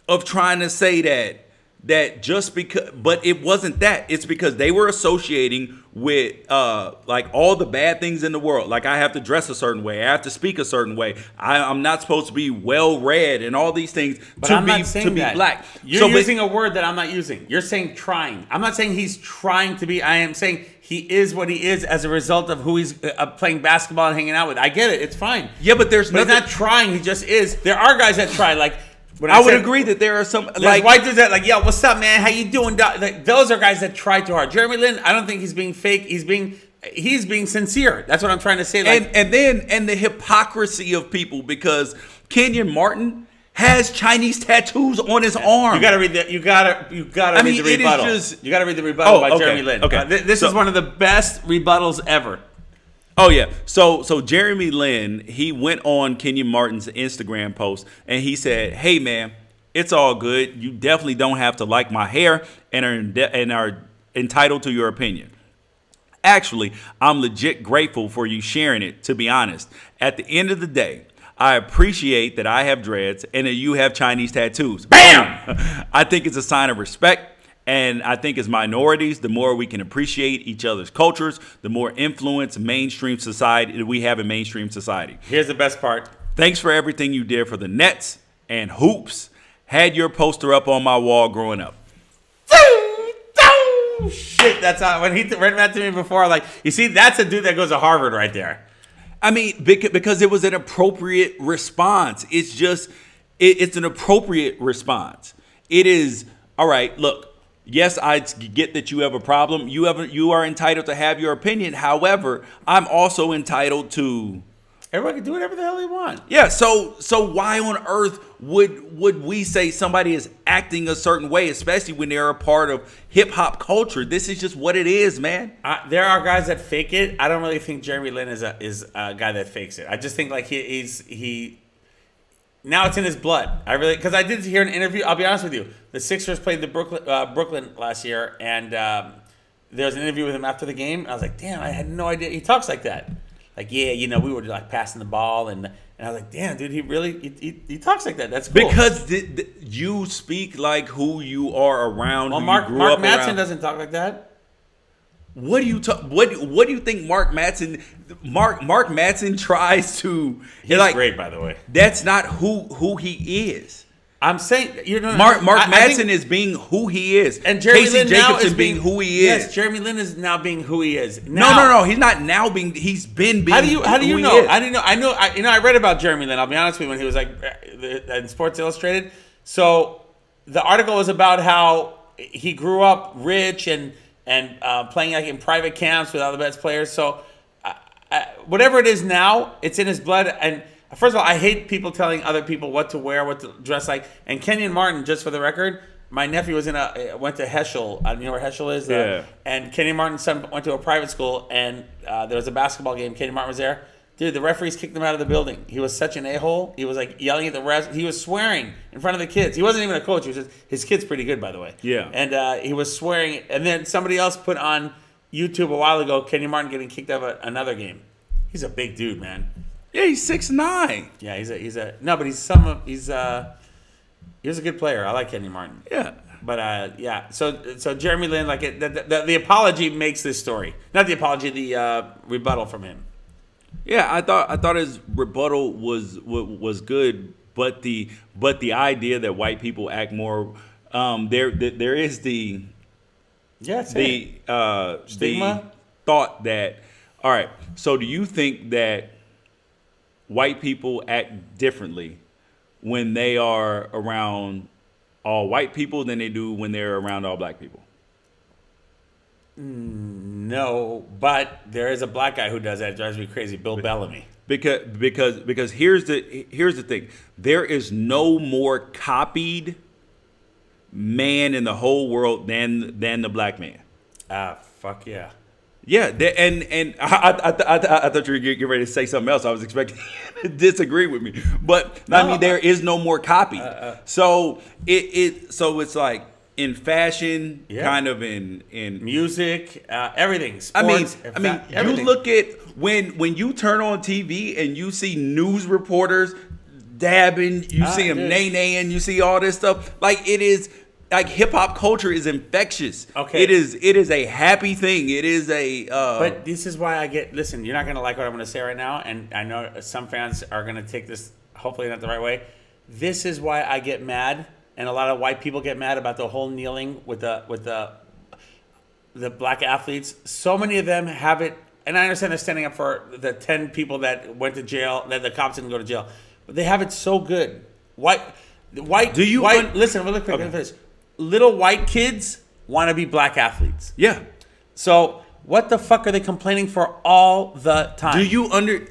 of trying to say that just because, but it wasn't that. It's because they were associating with like all the bad things in the world. Like I have to dress a certain way, I have to speak a certain way, I'm not supposed to be well read and all these things to be black. You're using a word that I'm not using. You're saying trying. I'm not saying he's trying to be. I am saying he is what he is as a result of who he's playing basketball and hanging out with. I get it. It's fine. Yeah, but he's not trying. He just is. There are guys that try. Like I would agree that there are some like white dudes that like, yo, what's up, man? How you doing? Like, those are guys that try too hard. Jeremy Lin, I don't think he's being fake. He's being sincere. That's what I'm trying to say. Like, and the hypocrisy of people, because Kenyon Martin has Chinese tattoos on his arm. You gotta read that. You gotta read the rebuttal. You gotta read the rebuttal by Jeremy Lin. Okay. This is one of the best rebuttals ever. Oh yeah. So Jeremy Lin, he went on Kenyon Martin's Instagram post and he said, "Hey man, it's all good. You definitely don't have to like my hair and are entitled to your opinion. Actually, I'm legit grateful for you sharing it, to be honest. At the end of the day, I appreciate that I have dreads and that you have Chinese tattoos." Bam! I think it's a sign of respect. And I think as minorities, the more we can appreciate each other's cultures, the more influence mainstream society we have in mainstream society. Here's the best part. Thanks for everything you did for the Nets and hoops. Had your poster up on my wall growing up. Shit, that's how, when he read that to me before, like, you see, that's a dude that goes to Harvard right there. I mean, because it was an appropriate response. It's just, it's an appropriate response. It is, all right, look. Yes, I get that you have a problem. You are entitled to have your opinion. However, I'm also entitled to Everyone can do whatever the hell they want. Yeah, so why on earth would we say somebody is acting a certain way, especially when they're a part of hip hop culture? This is just what it is, man. There are guys that fake it. I don't really think Jeremy Lin is a guy that fakes it. I just think like he now it's in his blood. Because I did hear an interview. I'll be honest with you. The Sixers played the Brooklyn last year, and there was an interview with him after the game. I was like, damn, I had no idea he talks like that. Like, yeah, you know, we were like passing the ball, and I was like, damn, dude, he talks like that. That's cool. Because you speak like who you are around. Well, who Mark you grew up Madsen around. doesn't talk like that. What do you talk? What do you think Mark Madsen? Mark Madsen tries to. He's like, great, by the way. That's not who he is. I'm saying Mark Madsen is being who he is, and Jeremy Casey Lin Jacobson now is being who he is. Yes, Jeremy Lin is now being who he is. Now, No. He's not now being. He's been being. How do you who know? he is. I didn't know. I read about Jeremy Lin. I'll be honest with you. When he was like in Sports Illustrated, so the article was about how he grew up rich and playing like in private camps with all the best players. So whatever it is now, it's in his blood. And first of all, I hate people telling other people what to wear, what to dress like. And Kenyon Martin, just for the record, my nephew went to Heschel. You know where Heschel is? Yeah. And Kenyon Martin's son went to a private school, and there was a basketball game. Kenyon Martin was there. Dude, the referees kicked him out of the building. He was such an a-hole. He was like yelling at the refs. He was swearing in front of the kids. He wasn't even a coach. He was just, his kid's pretty good, by the way. Yeah. And he was swearing. And then somebody else put on YouTube a while ago Kenyon Martin getting kicked out of another game. He's a big dude, man. Yeah, he's 6'9". Yeah, he was a good player. I like Kenyon Martin. Yeah. But yeah, so Jeremy Lin, like the apology makes this story, not the apology, the rebuttal from him. Yeah, I thought his rebuttal was good, but the idea that white people act more, there is the stigma, the thought that, all right, so do you think that white people act differently when they are around all white people than they do when they're around all black people? No, but there is a black guy who does that. It drives me crazy. Bill Bellamy. Because here's the thing. There is no more copied man in the whole world than the black man. Fuck yeah. Yeah, and I thought you were getting ready to say something else. I was expecting you to disagree with me, but no, I mean there is no more copy. So it's like in fashion, kind of in music, everything. Sports, I mean, everything. You look at when you turn on TV and you see news reporters dabbing, you see them nay-naying, you see all this stuff. Like it is. Like hip hop culture is infectious. Okay, it is a happy thing. It is a. But this is why I get. Listen, you're not gonna like what I'm gonna say right now, and I know some fans are gonna take this hopefully not the right way. This is why I get mad, and a lot of white people get mad about the whole kneeling with the black athletes. So many of them have it, and I understand they're standing up for the 10 people that went to jail, that the cops didn't go to jail, but they have it so good. Listen really quick. Okay. Little white kids want to be black athletes. Yeah. So what the fuck are they complaining for all the time?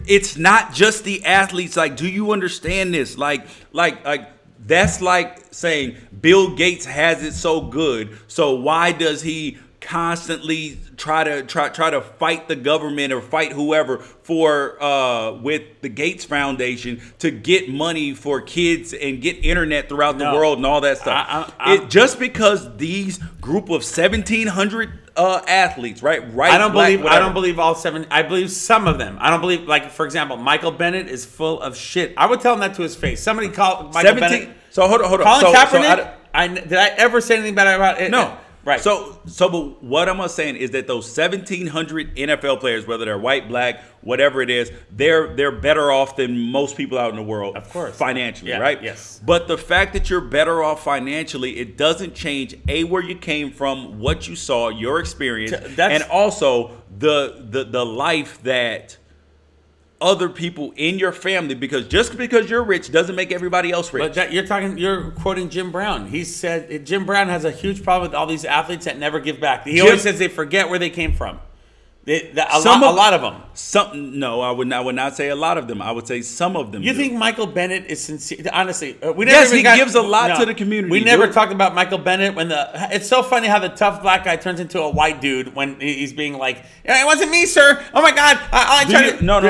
It's not just the athletes. Like, do you understand this? Like that's like saying Bill Gates has it so good. So why does he constantly try to fight the government or fight whoever for with the Gates Foundation to get money for kids and get internet throughout the world and all that stuff? Just because these group of 1,700 athletes, right? I don't believe all seven. I believe some of them. I don't believe, like, for example, Michael Bennett is full of shit. I would tell him that to his face. Somebody called Michael Bennett. So hold on. Colin Kaepernick. Did I ever say anything bad about it? No. Right. But what I'm saying is that those 1,700 NFL players, whether they're white, black, whatever it is, they're better off than most people out in the world, of course, financially, right? Yes. But the fact that you're better off financially, it doesn't change where you came from, what you saw, your experience, and also the life that other people in your family, because just because you're rich doesn't make everybody else rich. But you're quoting Jim Brown. He said Jim Brown has a huge problem with all these athletes that never give back. He always says they forget where they came from. A lot of them. No, I would not say a lot of them. I would say some of them. You think Michael Bennett is sincere? Honestly, he gives a lot to the community. We never talked about Michael Bennett it's so funny how the tough black guy turns into a white dude when he's being like, "It wasn't me, sir. Oh my God, No.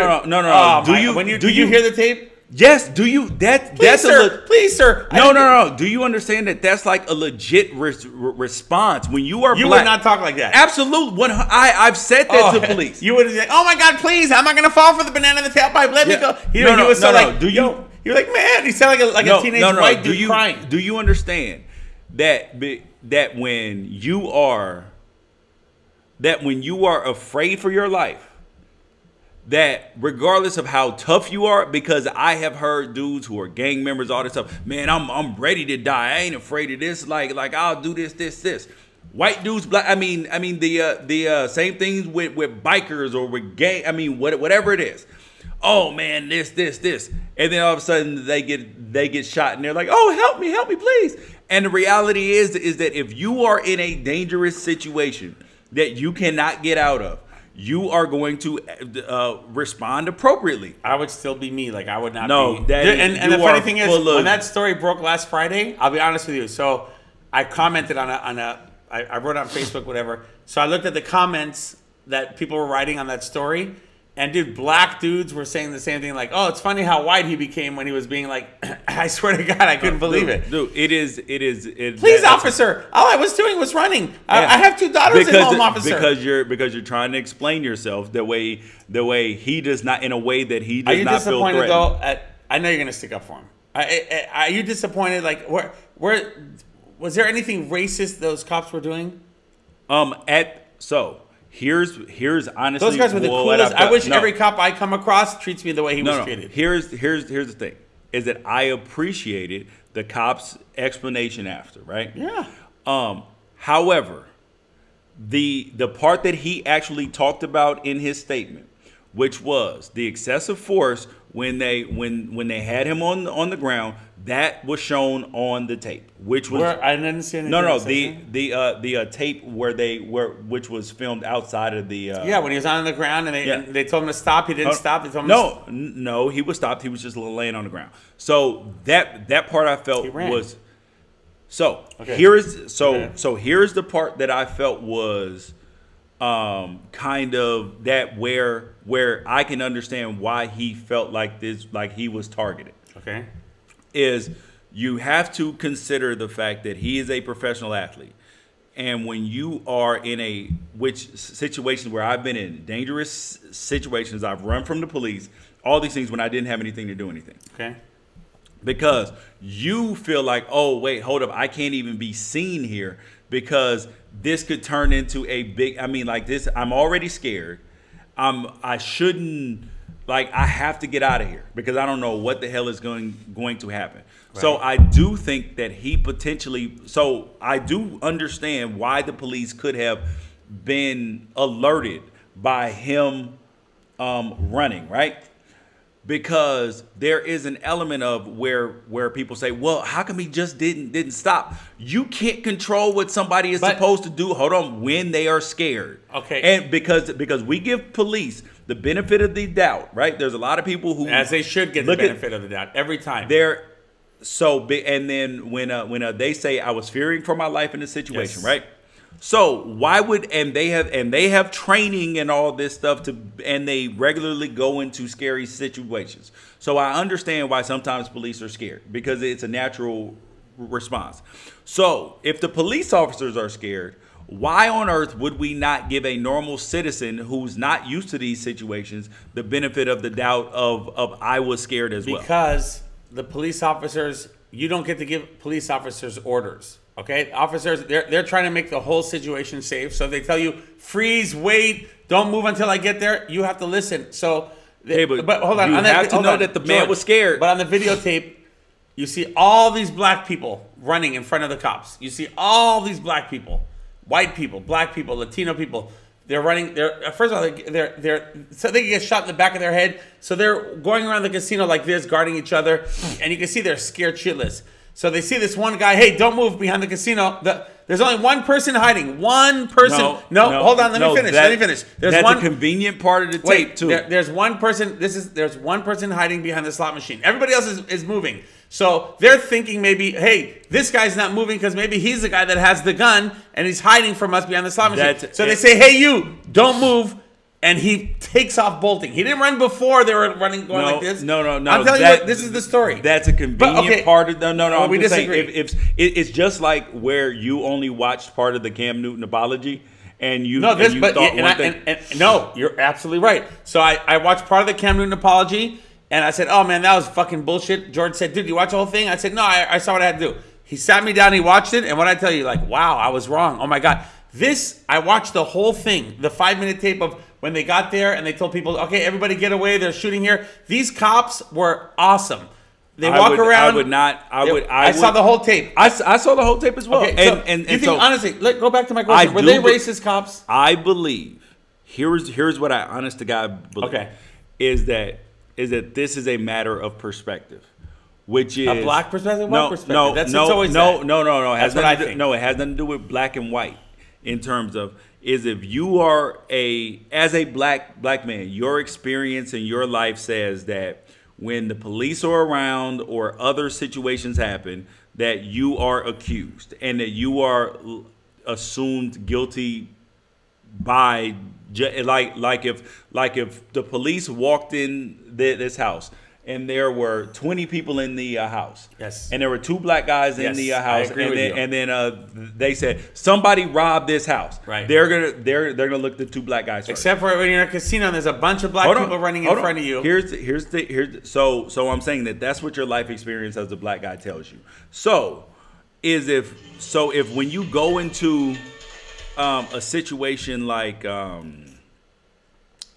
Do you hear the tape? Yes. Do you? That's sir. Please, sir. No. Do you understand that that's like a legit response when you are black? You would not talk like that. Absolutely. I've said that to police. You would say, "Oh my God, please! I'm not gonna fall for the banana in the tailpipe. Let me go." He was so like, do you? You're like, man. He sounded like a teenage white dude crying. Do you understand that when you are afraid for your life, that regardless of how tough you are, because I have heard dudes who are gang members, all this stuff, man, I'm ready to die. I ain't afraid of this. Like I'll do this. White dudes, black. I mean the same things with bikers or with gang. I mean whatever it is. Oh man, this, and then all of a sudden they get shot and they're like, oh help me please. And the reality is that if you are in a dangerous situation that you cannot get out of, you are going to respond appropriately. I would still be me. Like I would not be. And the funny thing is, when that story broke last Friday, I'll be honest with you. So I commented I wrote on Facebook, whatever. So I looked at the comments that people were writing on that story. And dude, black dudes were saying the same thing, like, "Oh, it's funny how white he became when he was being like." I swear to God, I couldn't believe it. Dude, it is. Please, officer. All I was doing was running. Yeah. I have 2 daughters at home, officer. Because you're trying to explain yourself the way he does not, in a way that he does not feel threatened. Are you disappointed though? I know you're going to stick up for him. Are you disappointed? Like, where was there anything racist those cops were doing? Here's honestly, those guys were the coolest. I wish every cop I come across treats me the way he was treated. Here's the thing, is that I appreciated the cop's explanation after, right? Yeah. However, the part that he actually talked about in his statement, which was the excessive force when they had him on the ground, that was shown on the tape, which was I didn't see anything. The tape which was filmed outside of the when he was on the ground and they told him to stop, he didn't stop. They told him no, he was stopped. He was just laying on the ground. So that part I felt was here's the part that I felt was kind of that where I can understand why he felt like this, like he was targeted. Okay. Is you have to consider the fact that he is a professional athlete. And when you are in situations where I've been in dangerous situations, I've run from the police, all these things when I didn't have anything to do anything. Okay. Because you feel like, oh, wait, hold up, I can't even be seen here because this could turn into a big, I'm already scared. I shouldn't, I have to get out of here because I don't know what the hell is going to happen. Right. So I do think that I do understand why the police could have been alerted by him running, right? Because there is an element of where people say, well, how come he just didn't stop? You can't control what somebody is supposed to do. Hold on, when they are scared. Okay. And because we give police the benefit of the doubt, right? There's a lot of people who, as they should get the benefit of the doubt every time. And then when they say I was fearing for my life in this situation, right? So why would they have training and all this stuff and they regularly go into scary situations. So I understand why sometimes police are scared because it's a natural response. So if the police officers are scared, why on earth would we not give a normal citizen who's not used to these situations the benefit of the doubt of I was scared as well? Because the police officers, you don't get to give police officers orders. Okay, officers, they're trying to make the whole situation safe. So they tell you, freeze, wait, don't move until I get there. You have to listen. So, but hold on. You have to know that the man was scared. But on the videotape, you see all these black people running in front of the cops. You see all these black people, white people, black people, Latino people. They're running. First of all, they're so they can get shot in the back of their head. So they're going around the casino like this, guarding each other, and you can see they're scared shitless. So they see this one guy. Hey, don't move behind the casino. There's only one person hiding. One person. No, hold on. Let me finish. There's that's one a convenient part of the tape too. There's one person. There's one person hiding behind the slot machine. Everybody else is moving. So they're thinking maybe, hey, this guy's not moving because maybe he's the guy that has the gun and he's hiding from us behind the slot machine. So they say, hey, you, don't move. And he takes off bolting. He didn't run before they were running, going like this. No. I'm telling you, what, this is the story. That's a convenient part of the. No. Well, I'm we just disagree. saying, it's just like where you only watched part of the Cam Newton apology, and you thought one thing. No, you're absolutely right. So I watched part of the Cam Newton apology, and I said, oh man, that was fucking bullshit. George said, dude, you watch the whole thing? I said, no, I saw what I had to do. He sat me down, he watched it, and what I tell you, like, wow, I was wrong. Oh my god, I watched the whole thing, the 5-minute tape of when they got there and they told people, okay, everybody get away, they're shooting here. These cops were awesome. They walk around. I saw the whole tape. I saw the whole tape as well. Okay, and you think, honestly, go back to my question. Were they racist cops? I believe, here's what I honest to God believe. Okay. Is that this is a matter of perspective. Which is a black perspective? What perspective? No. It has nothing to do with black and white in terms of if you are as a black man, your experience in your life says that when the police are around or other situations happen, that you are accused and that you are assumed guilty by like if the police walked in this house and there were 20 people in the house. Yes. And there were 2 black guys in the house. I agree with you. And then they said somebody robbed this house. Right. They're gonna look at the 2 black guys first. Except for when you're in a casino and there's a bunch of black people running in front of you. So I'm saying that's what your life experience as a black guy tells you. So if when you go into a situation like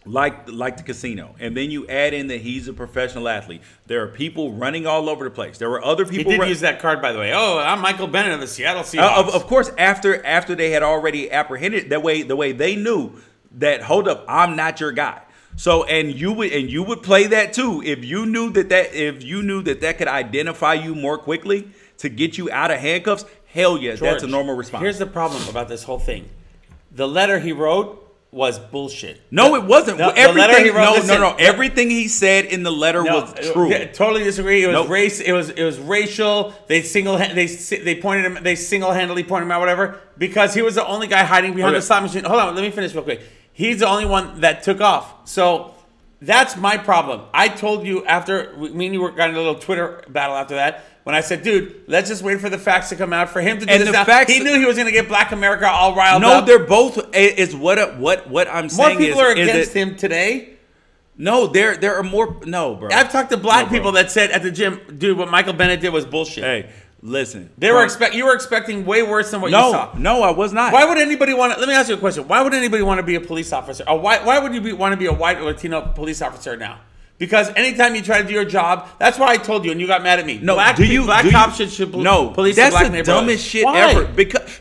the casino, and then you add in that he's a professional athlete, there are people running all over the place. There were other people. He did use that card, by the way. Oh, I'm Michael Bennett of the Seattle Seahawks. Of course, after they had already apprehended the way they knew that, hold up, I'm not your guy. So and you would play that too if you knew that could identify you more quickly to get you out of handcuffs. Hell yeah, George, that's a normal response. Here's the problem about this whole thing: the letter he wrote was bullshit. No, it wasn't. Letter he wrote, everything he said in the letter was true. Totally disagree. It was race. It was racial. They single-handedly pointed him out, whatever, because he was the only guy hiding behind the slot machine. Hold on, let me finish real quick. He's the only one that took off. So that's my problem. I told you after me and you got in a little Twitter battle after that. When I said, dude, let's just wait for the facts to come out for him to do this now. He knew he was going to get Black America all riled up. No, they're both. Is what I'm saying. More people are against him today. No, there are more. No, bro. I've talked to black people that said at the gym, dude, what Michael Bennett did was bullshit. Hey, listen. You were expecting way worse than what you saw. No, I was not. Why would anybody want to? Let me ask you a question. Why would anybody want to be a police officer? Why would you want to be a white or Latino police officer now? Because anytime you try to do your job, that's why I told you, and you got mad at me. No, black cops should police that's black the neighborhoods. dumbest shit Why? ever.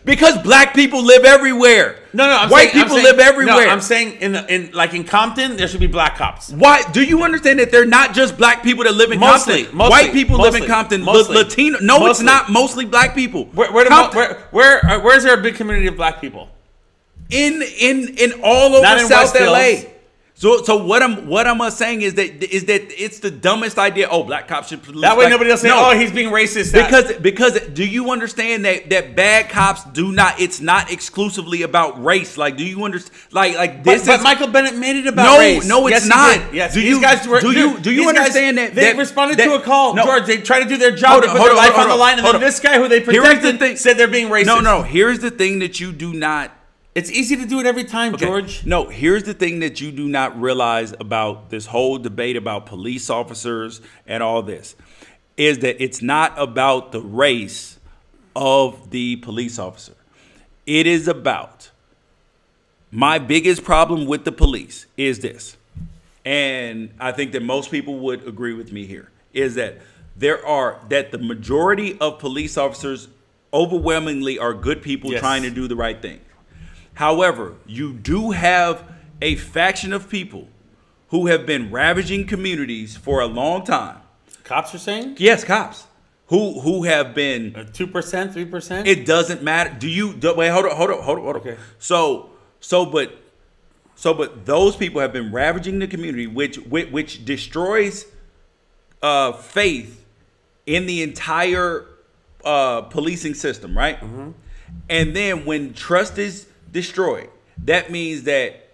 Because black people live everywhere. No, white people live everywhere. No, I'm saying in Compton, there should be black cops. Why? Do you understand that they're not just black people that live in Compton? White people live in Compton. Latino. No, it's not mostly black people. Where is there a big community of black people? In all over South LA. So what I'm saying is that it's the dumbest idea. Oh, black cops should police. That way nobody else say, oh, he's being racist. Because do you understand that bad cops do not? It's not exclusively about race. Like, do you understand? Like this. But Michael Bennett made it about race. No, it's not. Yes, do you understand that they responded to a call, George? They tried to do their job. They put their life on the line, and then this guy who they protected said they're being racist. No. Here's the thing that you do not. It's easy to do it every time, George. No, here's the thing that you do not realize about this whole debate about police officers and all this, is that it's not about the race of the police officer. It is about, my biggest problem with the police is this, and I think that most people would agree with me here, is that the majority of police officers overwhelmingly are good people trying to do the right thing. However, you do have a faction of people who have been ravaging communities for a long time. Cops are saying? Yes, cops. who have been 2%, 3%. It doesn't matter. Wait? Hold on. Okay. But those people have been ravaging the community, which destroys faith in the entire policing system, right? Mm-hmm. And then when trust is destroyed, that means that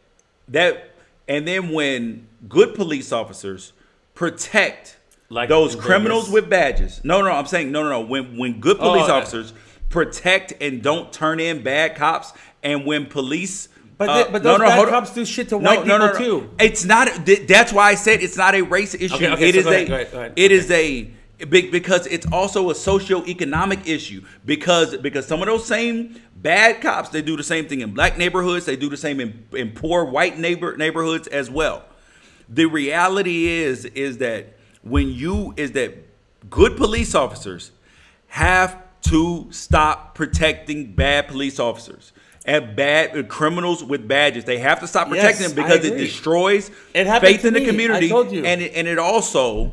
and then when good police officers protect like those criminals with badges. I'm saying no. When good police officers protect and don't turn in bad cops, and when police but those bad cops do shit to white people too. It's not. That's why I said it's not a race issue. Okay, Go ahead. It is a because it's also a socioeconomic issue because some of those same bad cops, they do the same thing in black neighborhoods, they do the same in poor white neighborhoods as well. The reality is that good police officers have to stop protecting bad police officers and bad criminals with badges. They have to stop protecting them because it destroys faith in the community. I told you. And it also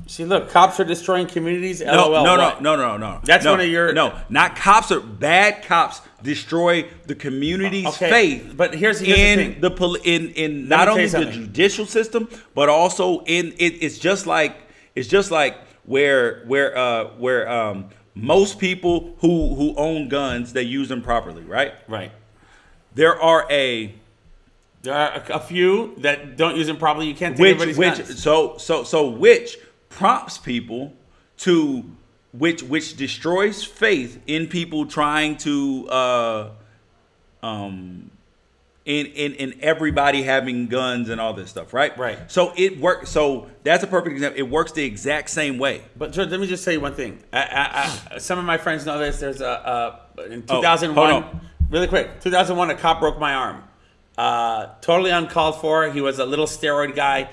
see, look, cops are destroying communities. No. That's one of your not cops. Are bad cops destroy the community's faith. But here's the thing: in not only the judicial system, but also in it. It's just like where most people who own guns, they use them properly, right? Right. There are a few that don't use them properly. You can't take everybody's guns. So which prompts people to which destroys faith in people trying to in everybody having guns and all this stuff, right? Right. So it works. So that's a perfect example. It works the exact same way. But George, let me just say one thing. Some of my friends know this. There's in 2001, really quick. 2001, a cop broke my arm. Totally uncalled for. He was a little steroid guy.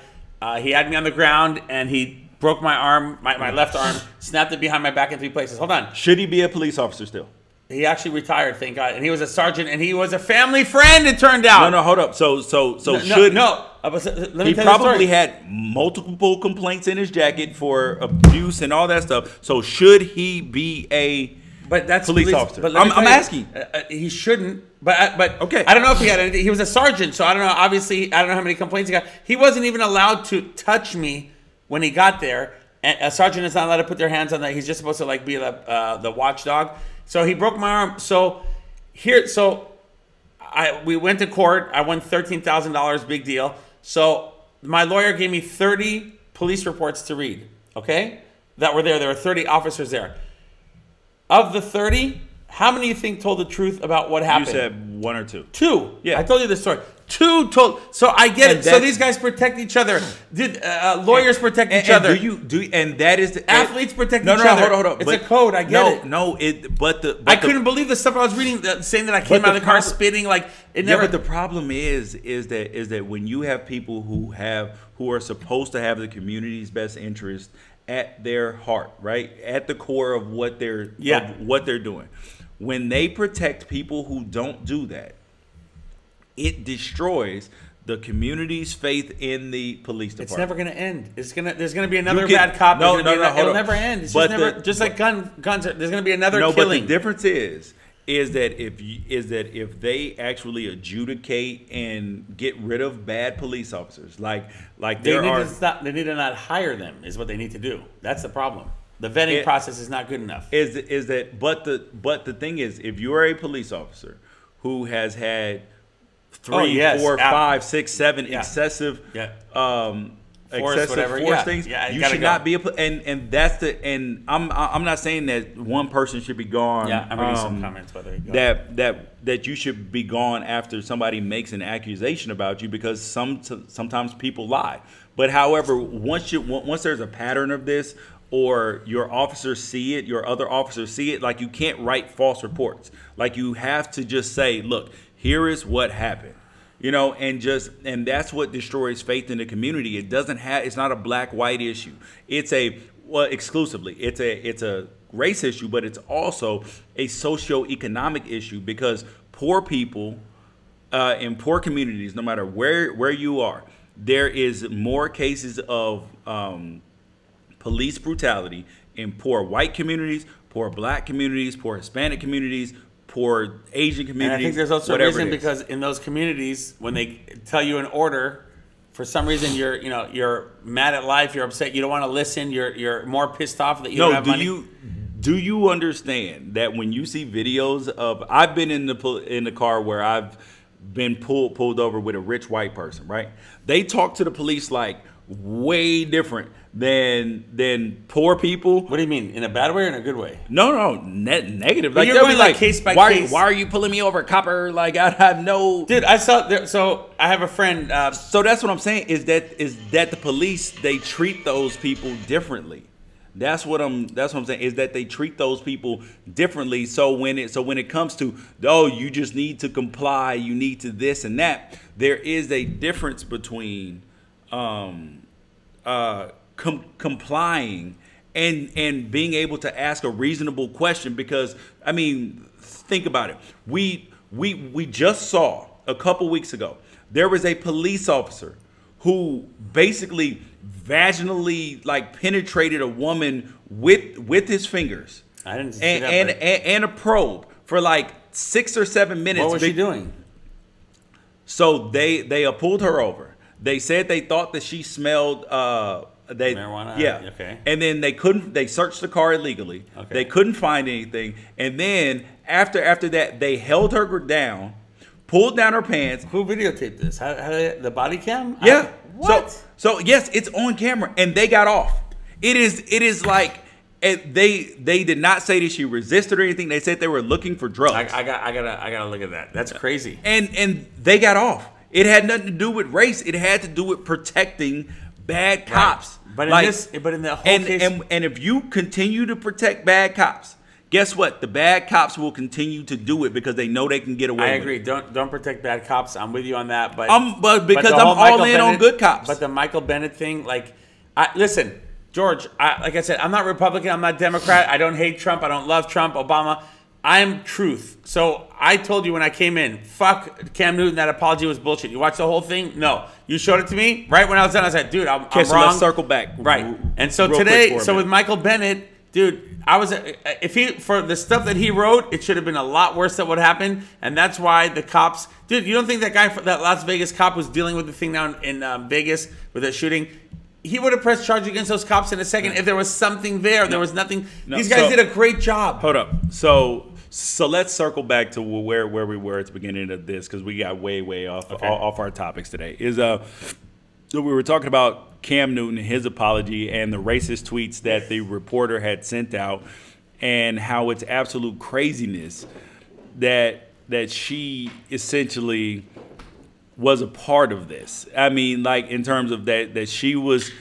He had me on the ground and he broke my arm, my left arm, snapped it behind my back in 3 places. Hold on. Should he be a police officer still? He actually retired, thank God. And he was a sergeant and he was a family friend, it turned out. No, hold up. So should let me he probably had multiple complaints in his jacket for abuse and all that stuff. So should he be a police officer? But I'm asking. He shouldn't. But okay. I don't know if he had anything. He was a sergeant, so I don't know. Obviously, I don't know how many complaints he got. He wasn't even allowed to touch me when he got there. And a sergeant is not allowed to put their hands on that. He's just supposed to be the watchdog. So he broke my arm. We went to court. I won $13,000. Big deal. So my lawyer gave me 30 police reports to read. Okay, that were there. There were 30 officers there. Of the 30, how many do you think told the truth about what happened? You said 1 or 2. 2. Yeah. I told you the story. 2 told. So I get it. So these guys protect each other. Lawyers protect each other. And that is athletes protect each other. Hold on. It's a code. I get it. I couldn't believe the stuff I was reading, saying that I came out of the car spitting like it never. Yeah, but the problem is that when you have people who are supposed to have the community's best interest at their heart, right, at the core of what they're doing, when they protect people who don't do that, it destroys the community's faith in the police department. It's never going to end. There's going to be another bad cop. It'll never end. It's just like guns. There's going to be another killing. But the difference is that if they actually adjudicate and get rid of bad police officers, they need to not hire them. Is what they need to do. That's the problem. The vetting process is not good enough. But the thing is, if you are a police officer who has had 3, 4, 5, 6, 7 excessive force things, you should not be and I'm not saying that one person should be gone. Yeah, I'm reading some comments whether he that you should be gone after somebody makes an accusation about you, because sometimes people lie. But however, once there's a pattern of this, or your officers see it, your other officers see it, you can't write false reports. You have to just say, look, here is what happened. And that's what destroys faith in the community. It's not a black-white issue. Exclusively. It's a race issue, but it's also a socioeconomic issue, because poor people in poor communities, no matter where you are, there is more cases of police brutality in poor white communities, poor black communities, poor Hispanic communities, poor Asian communities. And I think there's also a reason because in those communities, when they tell you an order, for some reason you're mad at life, you're upset, you don't want to listen, you're more pissed off that you don't have money. Do you understand that when you see videos of, I've been in the car where I've been pulled over with a rich white person, right? They talk to the police like way different than poor people. What do you mean? In a bad way or in a good way? No, negative. Like, you're going like case by case. Why are you pulling me over, copper? Like, I have no. Dude, I saw. So I have a friend. So that's what I'm saying. Is that the police, they treat those people differently. That's what I'm saying. Is that they treat those people differently. So when it comes to, oh, you just need to comply, you need to this and that. There is a difference between complying and being able to ask a reasonable question, because I mean, think about it. We just saw a couple weeks ago, there was a police officer who basically vaginally like penetrated a woman with his fingers. I didn't see that. And a probe for like 6 or 7 minutes. What was she doing? So they pulled her over. They said they thought that she smelled marijuana. Yeah. Okay. And then they searched the car illegally. Okay. They couldn't find anything. And then after that, they held her down, pulled down her pants. Who videotaped this? How the body cam? Yeah. What? So yes, it's on camera, and they got off. It is like they did not say that she resisted or anything. They said they were looking for drugs. I gotta look at that. That's crazy. And they got off. It had nothing to do with race. It had to do with protecting bad cops. Right. But in the whole case, and if you continue to protect bad cops, guess what? The bad cops will continue to do it because they know they can get away. I agree. Don't protect bad cops. I'm with you on that. But because I'm all in on good cops. But the Michael Bennett thing, listen, George. Like I said, I'm not Republican. I'm not Democrat. I don't hate Trump. I don't love Trump. Obama. I'm truth. So I told you when I came in, fuck Cam Newton. That apology was bullshit. You watched the whole thing? No. You showed it to me right when I was done. I said, dude, I'm wrong. So let's circle back. Right. And so today, with Michael Bennett. Dude, for the stuff that he wrote, it should have been a lot worse than what happened, and that's why the cops. Dude, you don't think that that Las Vegas cop was dealing with the thing down in Vegas with the shooting? He would have pressed charges against those cops in a second if there was something there. There was nothing. These guys did a great job. Hold up. So let's circle back to where we were at the beginning of this, because we got way off our topics today. So we were talking about Cam Newton and his apology and the racist tweets that the reporter had sent out, and how it's absolute craziness that she essentially was a part of this. I mean, like, in terms of that she was,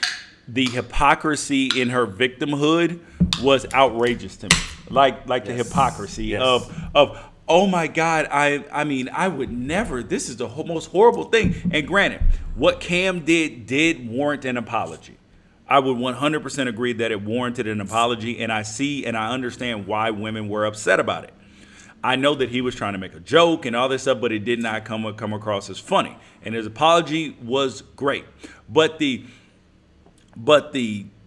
the hypocrisy in her victimhood was outrageous to me. Like the hypocrisy of oh my God, I mean, I would never, this is the most horrible thing. And granted, what Cam did warrant an apology. I would 100% agree that it warranted an apology, and I see and I understand why women were upset about it. I know that he was trying to make a joke and all this stuff, but it did not come across as funny. And his apology was great. But the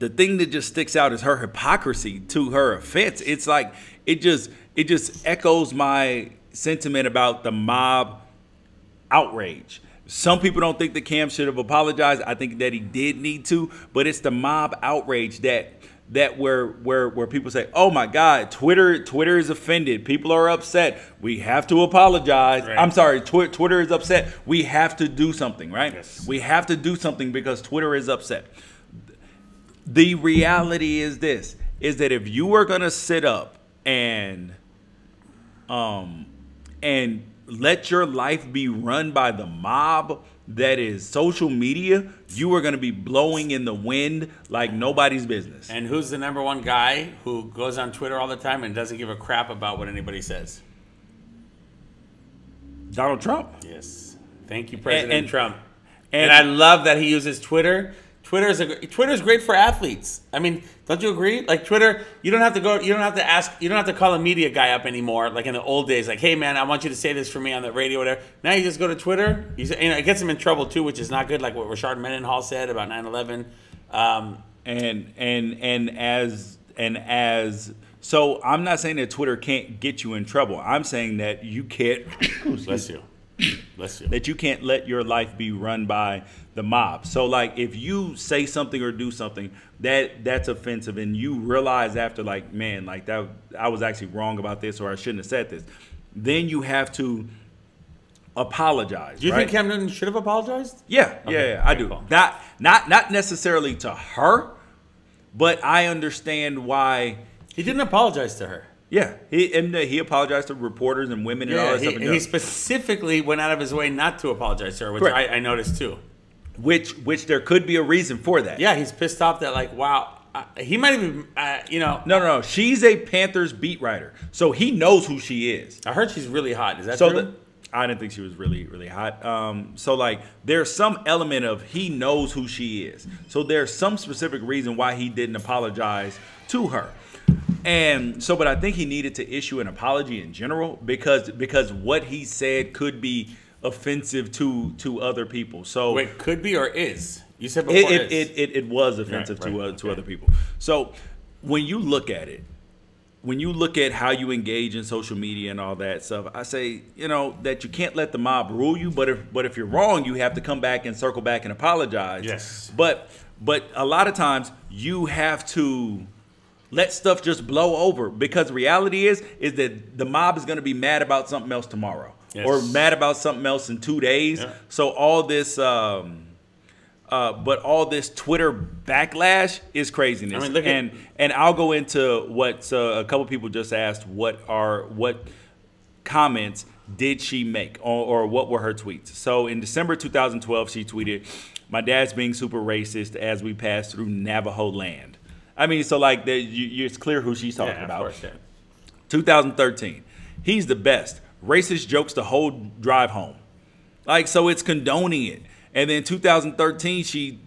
thing that just sticks out is her hypocrisy to her offense. It's like it just echoes my sentiment about the mob outrage. Some people don't think that Cam should have apologized. I think that he did need to, but it's the mob outrage that where people say, "Oh my God, Twitter is offended. People are upset. We have to apologize." Right. I'm sorry, Twitter is upset. We have to do something, right? Yes. We have to do something because Twitter is upset. The reality is this: is that if you are gonna sit up and let your life be run by the mob that is social media, you are going to be blowing in the wind like nobody's business. And who's the number one guy who goes on Twitter all the time and doesn't give a crap about what anybody says? Donald Trump. Yes. Thank you, President Trump. And I love that he uses Twitter Twitter's great for athletes. I mean, don't you agree? Like Twitter, you don't have to go. You don't have to ask. You don't have to call a media guy up anymore. Like in the old days, like, hey man, I want you to say this for me on the radio, whatever. Now you just go to Twitter. It gets him in trouble too, which is not good. Like what Rashard Mendenhall said about 9/11. So I'm not saying that Twitter can't get you in trouble. I'm saying that you can't. Bless you. Bless you. That you can't let your life be run by the mob. So like if you say something or do something that's offensive and you realize after like, man, like that I was actually wrong about this or I shouldn't have said this, then you have to apologize. Do you think Cam Newton should have apologized? Yeah, okay. I do. Cool. Not necessarily to her, but I understand why he didn't apologize to her. Yeah, he apologized to reporters and women and all that stuff. He specifically went out of his way not to apologize to her, which I noticed too. Which there could be a reason for that. Yeah, he's pissed off that like, wow, he might even, No. She's a Panthers beat writer, so he knows who she is. I heard she's really hot. Is that true? I didn't think she was really, really hot. So like, there's some element of he knows who she is. So there's some specific reason why he didn't apologize to her. And so, but I think he needed to issue an apology in general because what he said could be offensive to other people. So wait, could be or is? You said before it was offensive to other people. So when you look at it, when you look at how you engage in social media and all that stuff, I say, that you can't let the mob rule you, but if you're wrong, you have to come back and circle back and apologize. Yes. But a lot of times you have to let stuff just blow over because reality is that the mob is going to be mad about something else tomorrow or mad about something else in 2 days. Yeah. So all this, but all this Twitter backlash is craziness. I mean, and I'll go into what a couple people just asked. What comments did she make or what were her tweets? So in December 2012, she tweeted, "My dad's being super racist as we pass through Navajo land." I mean, so like it's clear who she's talking about. Of course, 2013, he's the best. Racist jokes the whole drive home. Like, so it's condoning it. And then 2013, she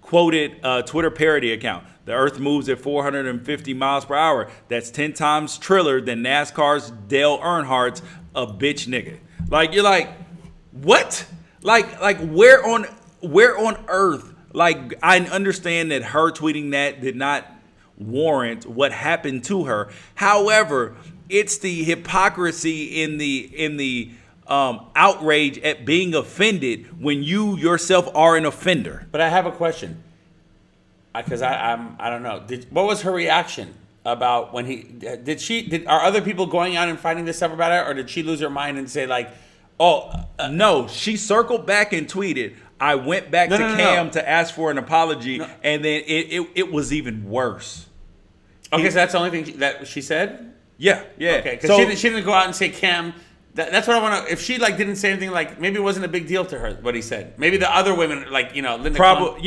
quoted a Twitter parody account. "The earth moves at 450 miles per hour. That's 10 times triller than NASCAR's Dale Earnhardt's a bitch nigga." Like, you're like, what? Like where on earth? Like, I understand that her tweeting that did not warrant what happened to her. However, it's the hypocrisy in the outrage at being offended when you yourself are an offender. But I have a question, because I don't know. What was her reaction about when are other people going out and finding this stuff about her, or did she lose her mind and say like, no, she circled back and tweeted, "I went back to Cam to ask for an apology," and then it was even worse. Okay, so that's the only thing that she said? Yeah. Okay, because she didn't go out and say, "Cam," that's what I want to, if she like didn't say anything, like maybe it wasn't a big deal to her what he said. Maybe the other women, like, Linda probably,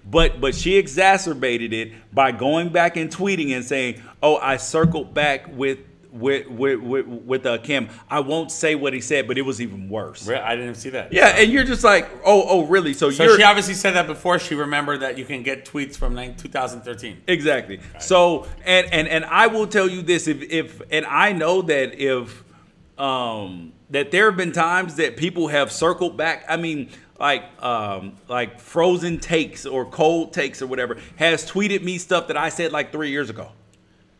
but she exacerbated it by going back and tweeting and saying, "Oh, I circled back with Cam. I won't say what he said, but it was even worse." Really? I didn't see that. Yeah, and you're just like, oh, really? So she obviously said that before she remembered that you can get tweets from 2013. Exactly. Okay. So and I will tell you this, if I know that if that there have been times that people have circled back. I mean, like Frozen Takes or Cold Takes or whatever has tweeted me stuff that I said like 3 years ago.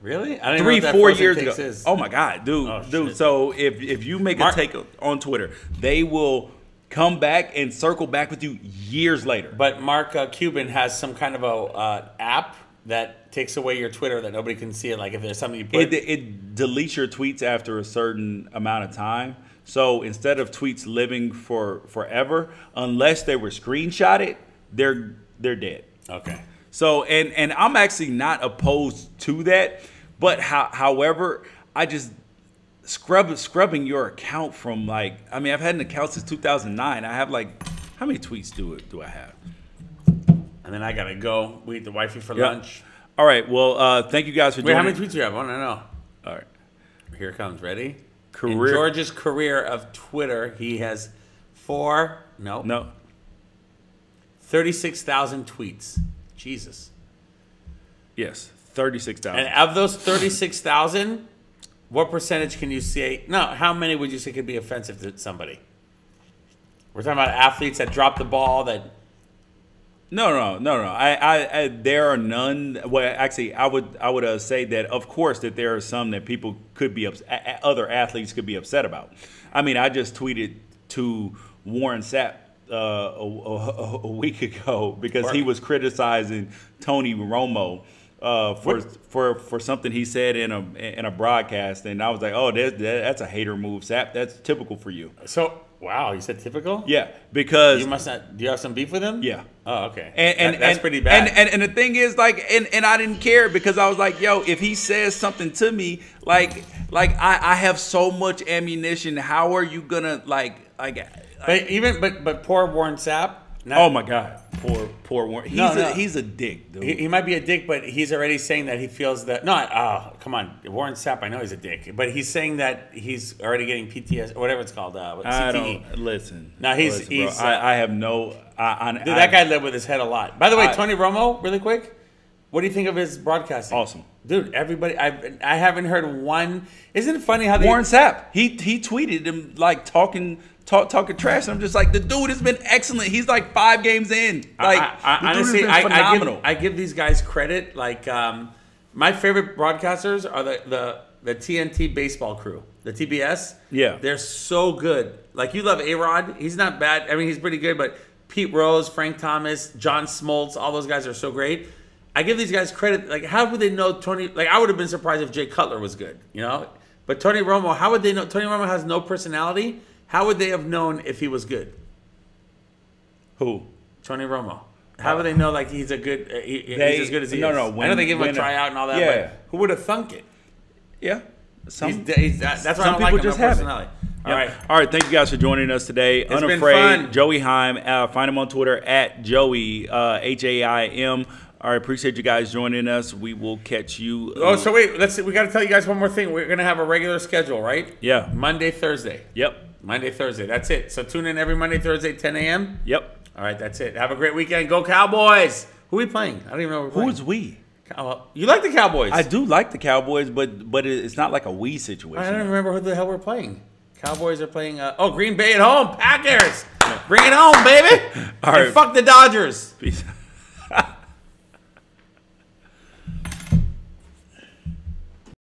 Really? I didn't 3-4 years ago. Is. Oh my God, dude. So if you make a take on Twitter, they will come back and circle back with you years later. But Mark Cuban has some kind of a app that takes away your Twitter that nobody can see it. Like if there's something you put, it deletes your tweets after a certain amount of time. So instead of tweets living forever, unless they were screenshotted, they're dead. Okay. So and I'm actually not opposed to that, but however, I just scrubbing your account from like, I mean, I've had an account since 2009. I have like, how many tweets do I have? And then I gotta go. We eat the wifey for lunch. All right. Well, thank you guys for joining. Wait, how many tweets do you have? I want to know. All right. Here it comes. Ready? In George's career of Twitter, he has 4. No. 36,000 tweets. Jesus. Yes, 36,000. And of those 36,000, what percentage can you say? No, how many would you say could be offensive to somebody? We're talking about athletes that drop the ball. That No. I there are none. Well, actually, I would say that of course that there are some that people could be other athletes could be upset about. I mean, I just tweeted to Warren Sapp a week ago because he was criticizing Tony Romo for something he said in a broadcast, and I was like, oh, that's a hater move, Sapp. That's typical for you. So. Wow, you said typical? Yeah, because you must not. Do you have some beef with him? Yeah. Oh, okay. And that's pretty bad. And the thing is, like, and I didn't care because I was like, yo, if he says something to me, like I have so much ammunition. How are you gonna But poor Warren Sapp. Oh my God, poor Warren. He's a dick, dude. He might be a dick, but he's already saying that he feels that. No, come on, Warren Sapp. I know he's a dick, but he's saying that he's already getting PTSD or whatever it's called. CTE. I don't listen. No, he's. I have no. Dude, that guy lived with his head a lot. By the way, Tony Romo, really quick. What do you think of his broadcasting? Awesome, dude. Everybody, I haven't heard one. Isn't it funny how Warren Sapp? He tweeted him like talking trash. And I'm just like, the dude has been excellent. He's like 5 games in. Like, honestly, phenomenal. I give these guys credit. Like, my favorite broadcasters are the TNT baseball crew, the TBS. Yeah, they're so good. Like, you love A-Rod. He's not bad. I mean, he's pretty good. But Pete Rose, Frank Thomas, John Smoltz, all those guys are so great. I give these guys credit. Like, how would they know Tony? Like, I would have been surprised if Jay Cutler was good. You know, but Tony Romo, how would they know? Tony Romo has no personality. How would they have known if he was good? Who? Tony Romo. How would they know like he's a good? He's as good as he is. No. I know they give him a tryout and all that. Yeah. But who would have thunk it? Yeah. That's why I don't like him. Just have personality. All right. All right. Thank you guys for joining us today. It's Unafraid. been fun. Joey Heim. Find him on Twitter at Joey Haim. All right. Appreciate you guys joining us. We will catch you. Oh, so wait. We got to tell you guys one more thing. We're gonna have a regular schedule, right? Yeah. Monday, Thursday. Yep. Monday, Thursday. That's it. So tune in every Monday, Thursday, 10 a.m. Yep. All right, that's it. Have a great weekend. Go Cowboys. Who are we playing? I don't even know who we're playing. Who's we? You like the Cowboys? I do like the Cowboys, but it's not like a we situation. I don't remember who the hell we're playing. Cowboys are playing. Green Bay at home. Packers. Bring it home, baby. All right. And fuck the Dodgers. Peace.